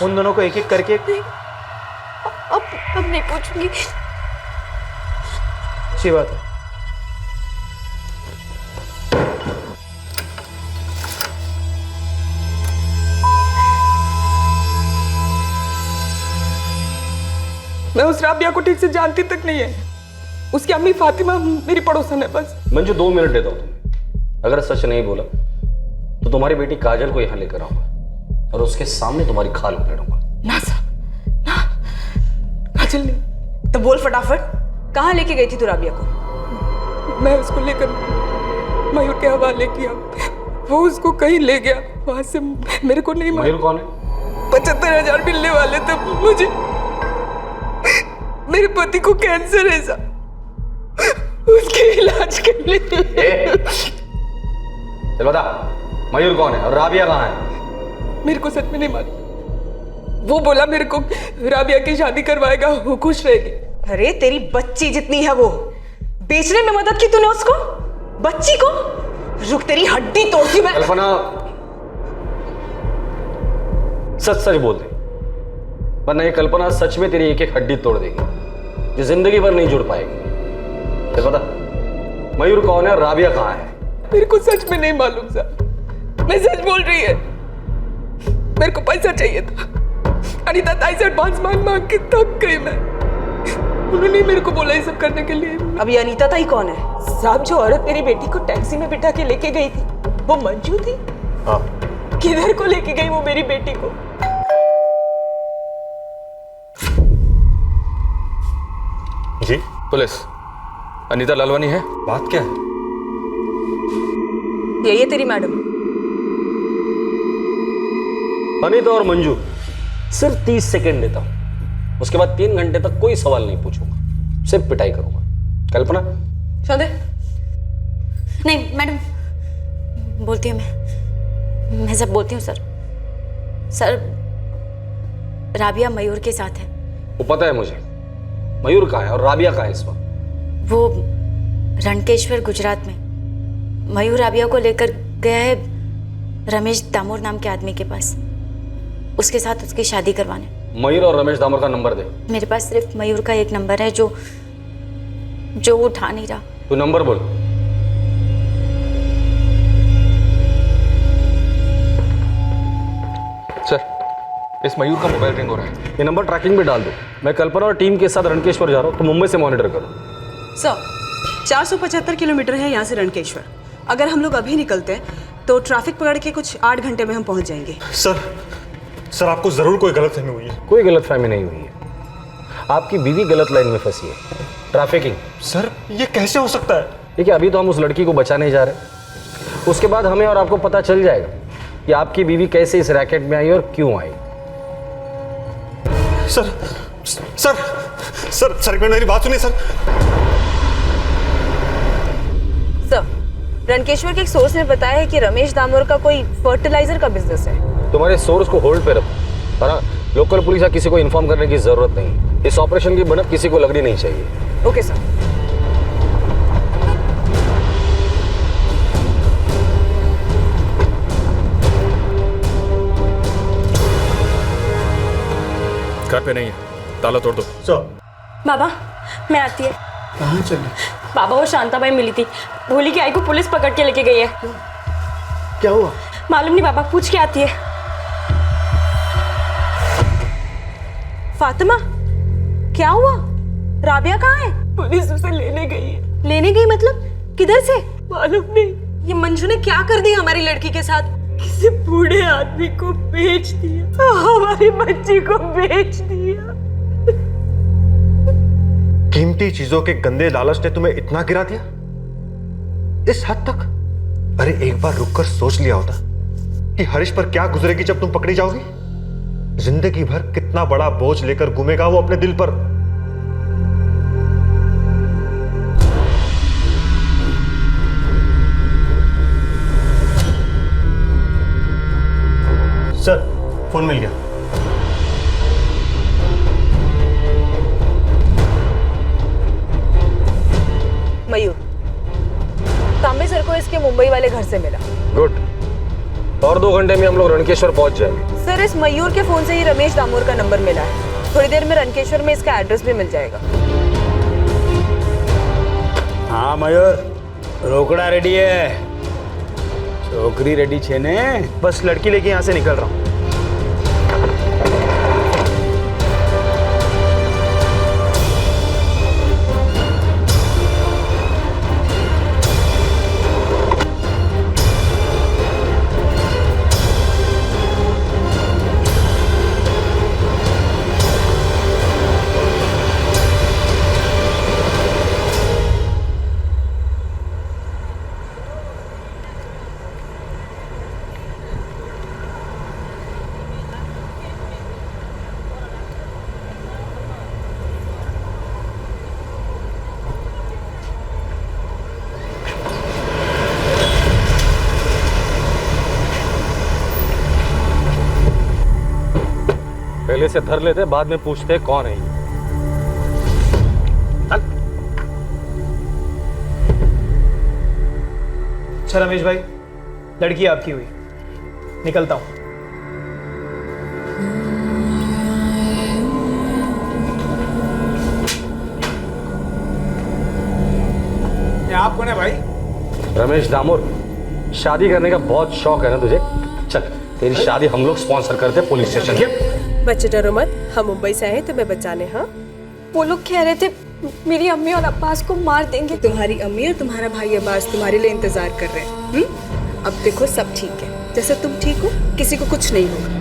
उन दोनों को एक एक करके। अब नहीं पूछूंगी। अच्छी बात है। मैं उस राबिया को ठीक से जानती तक नहीं है। उसकी अम्मी फातिमा मेरी पड़ोसन है बस। मंजू 2 मिनट देता हूँ तुम्हें। अगर सच नहीं बोला तो तुम्हारी बेटी काजल को यहाँ लेकर आऊंगा और उसके सामने तुम्हारी खाल उधेड़ूंगा। ना साहब, ना, काजल नहीं। तो बोल फटाफट, कहाँ लेके गई थी तू राबिया को? मैं उसको लेकर मयूर के हवाले किया, वो उसको कहीं ले गया, वहां से मेरे को नहीं मयूर कौन है? 75,000 मिलने वाले थे मुझे। मेरे पति को कैंसर है साहब, उसके इलाज के लिए। चल बता, मयूर कौन है और राबिया कहाँ है? मेरे को सच में नहीं मालूम। वो बोला मेरे को राबिया की शादी करवाएगा, वो खुश रहेगी। अरे तेरी बच्ची जितनी है वो, बेचने में मदद की तूने उसको, बच्ची को? रुक, तेरी हड्डी तोड़ती मैं। कल्पना, सच सच बोल दे, वरना ये कल्पना सच में तेरी एक एक हड्डी तोड़ देगी जो जिंदगी भर नहीं जुड़ पाएगी। चल बता, मयूर कौन है और राबिया कहाँ है? मेरे को सच में नहीं मालूम साहब, मैं सच बोल रही है। मेरे को पैसा चाहिए था, अनीता ताई से एडवांस मांग के थक गई मैं। उन्होंने मेरे को बोला ये सब करने के लिए। अब ये अनीता ताई कौन है? साहब, जो औरत मेरी बेटी को टैक्सी में बिठा के लेके गई थी, वो मंजू थी। हाँ। किधर को लेके गई वो मेरी बेटी को? जी पुलिस, अनीता लालवानी है। बात क्या है? यही है तेरी मैडम। अनीता और मंजू, सिर्फ 30 सेकंड देता हूं, उसके बाद 3 घंटे तक कोई सवाल नहीं पूछूंगा, सिर्फ पिटाई करूंगा। कल्पना, चल दे। नहीं मैडम, बोलती हूँ मैं सब बोलती हूँ सर। सर, राबिया मयूर के साथ है। वो पता है मुझे। मयूर कहाँ है और राबिया कहाँ है इस वक्त? वो रणकेश्वर गुजरात में। मयूर राबिया को लेकर गया है रमेश दामोर नाम के आदमी के पास, उसके साथ उसकी शादी करवाने। मयूर और रमेश दामोर का नंबर दे। मेरे पास सिर्फ मयूर का एक नंबर है जो वो उठा नहीं रहा। तू नंबर बोल। सर, इस मयूर का मोबाइल रिंग हो रहा है। ये नंबर ट्रैकिंग पे डाल दो। मैं कल्पना और टीम के साथ रणकेश्वर जा रहा हूँ, तो मुंबई से मॉनिटर करो। सर, 475 किलोमीटर है यहाँ से रणकेश्वर। अगर हम लोग अभी निकलते हैं तो ट्रैफिक पकड़ के कुछ 8 घंटे में हम पहुँच जाएंगे। सर आपको जरूर कोई गलतफहमी हुई है। कोई गलतफहमी नहीं हुई है, आपकी बीवी गलत लाइन में फंसी है। ट्रैफिकिंग। सर, ये कैसे हो सकता है? देखिए, अभी तो हम उस लड़की को बचाने जा रहे हैं, उसके बाद हमें और आपको पता चल जाएगा कि आपकी बीवी कैसे इस रैकेट में आई और क्यों आई। सर एक मिनट, मेरी बात सुनिए सर। सर, रणकेश्वर के एक सोर्स ने बताया है कि रमेश दामोर का कोई फर्टिलाइजर का बिजनेस है। तुम्हारे सोर्स को होल्ड पे रखो, और लोकल पुलिस या किसी को इन्फॉर्म करने की जरूरत नहीं। इस ऑपरेशन की भनक किसी को लगनी नहीं चाहिए। Okay sir. घर पे नहीं है, ताला तोड़ दो। बाबा, मैं आती है। कहाँ चली? बाबा, वो शांताबाई मिली थी, भोली की आई को पुलिस पकड़ के लेके गई है। क्या हुआ? मालूम नहीं बाबा, पूछ के आती है। फातिमा, क्या हुआ? राबिया कहाँ है? पुलिस उसे लेने गई है। लेने गई मतलब? किधर से? मालूम नहीं। ये मंजू ने क्या कर दिया हमारी लड़की के साथ? किसी बूढ़े आदमी को बेच दिया, हमारी बच्ची को बेच दिया। कीमती चीजों के गंदे लालच ने तुम्हें इतना गिरा दिया, इस हद तक? अरे एक बार रुककर सोच लिया होता कि हरीश पर क्या गुजरेगी जब तुम पकड़ी जाओगी। जिंदगी भर कितना बड़ा बोझ लेकर घूमेगा वो अपने दिल पर। सर, फोन मिल गया। मयूर, तांबे सर को इसके मुंबई वाले घर से मिला। गुड। और 2 घंटे में हम लोग रणकेश्वर पहुंच जाएंगे। सर इस मयूर के फोन से ही रमेश दामोर का नंबर मिला है। थोड़ी देर में रणकेश्वर में इसका एड्रेस भी मिल जाएगा। हाँ मयूर, रोकड़ा रेडी है, छोकरी रेडी छे ने। बस लड़की लेके यहाँ से निकल रहा हूँ। पहले से धर लेते, बाद में पूछते कौन है ये। अच्छा रमेश भाई, लड़की आपकी हुई, निकलता हूँ। आप कौन है भाई? रमेश दामोर, शादी करने का बहुत शौक है ना तुझे? चल तेरी शादी हम लोग स्पॉन्सर करते हैं पुलिस स्टेशन। बच्चे डरो मत, हम मुंबई से आए तुम्हें बचाने। हाँ वो लोग कह रहे थे मेरी अम्मी और अब्बास को मार देंगे। तुम्हारी अम्मी और तुम्हारा भाई अब्बास तुम्हारे लिए इंतजार कर रहे हैं। अब देखो सब ठीक है, जैसे तुम ठीक हो, किसी को कुछ नहीं होगा।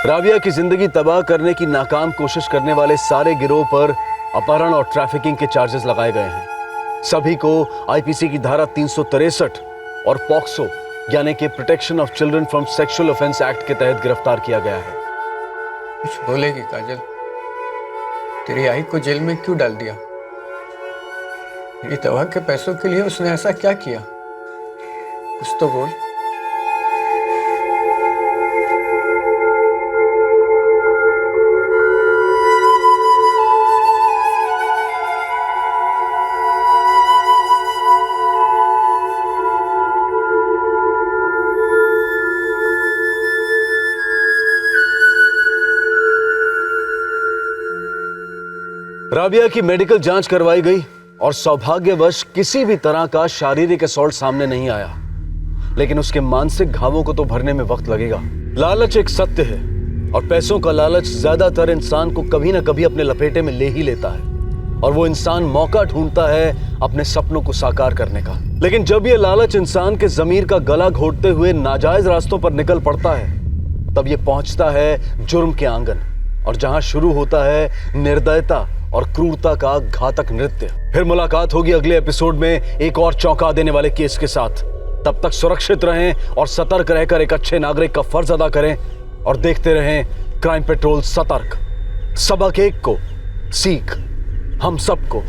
राबिया की जिंदगी तबाह करने की नाकाम कोशिश करने वाले सारे गिरोह पर अपहरण और ट्रैफिकिंग के चार्जेस लगाए गए हैं। सभी को आईपीसी की धारा 363 और पॉक्सो यानी कि protection of children from sexual offence act के तहत गिरफ्तार किया गया है। कुछ बोलेगी काजल? तेरी आई को जेल में क्यों डाल दिया? मेरी दवा के पैसों के लिए उसने ऐसा क्या किया? कुछ तो बोल। राबिया की मेडिकल जांच करवाई गई और सौभाग्यवश किसी भी तरह का शारीरिक असॉल्ट सामने नहीं आया, लेकिन उसके मानसिक घावों को तो भरने में वक्त लगेगा। लालच एक सत्य है और पैसों का लालच ज्यादातर इंसान को कभी ना कभी अपने लपेटे में ले ही लेता है और वो इंसान मौका ढूंढता है अपने सपनों को साकार करने का। लेकिन जब ये लालच इंसान के जमीर का गला घोटते हुए नाजायज रास्तों पर निकल पड़ता है, तब ये पहुंचता है जुर्म के आंगन और जहां शुरू होता है निर्दयता और क्रूरता का घातक नृत्य। फिर मुलाकात होगी अगले एपिसोड में एक और चौंका देने वाले केस के साथ। तब तक सुरक्षित रहें और सतर्क रहकर एक अच्छे नागरिक का फर्ज अदा करें और देखते रहें क्राइम पेट्रोल सतर्क। सबक एक को सीख हम सबको।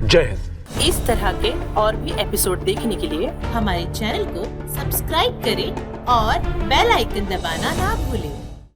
जय हिंद। इस तरह के और भी एपिसोड देखने के लिए हमारे चैनल को सब्सक्राइब करें और बेल आइकन दबाना ना भूलें।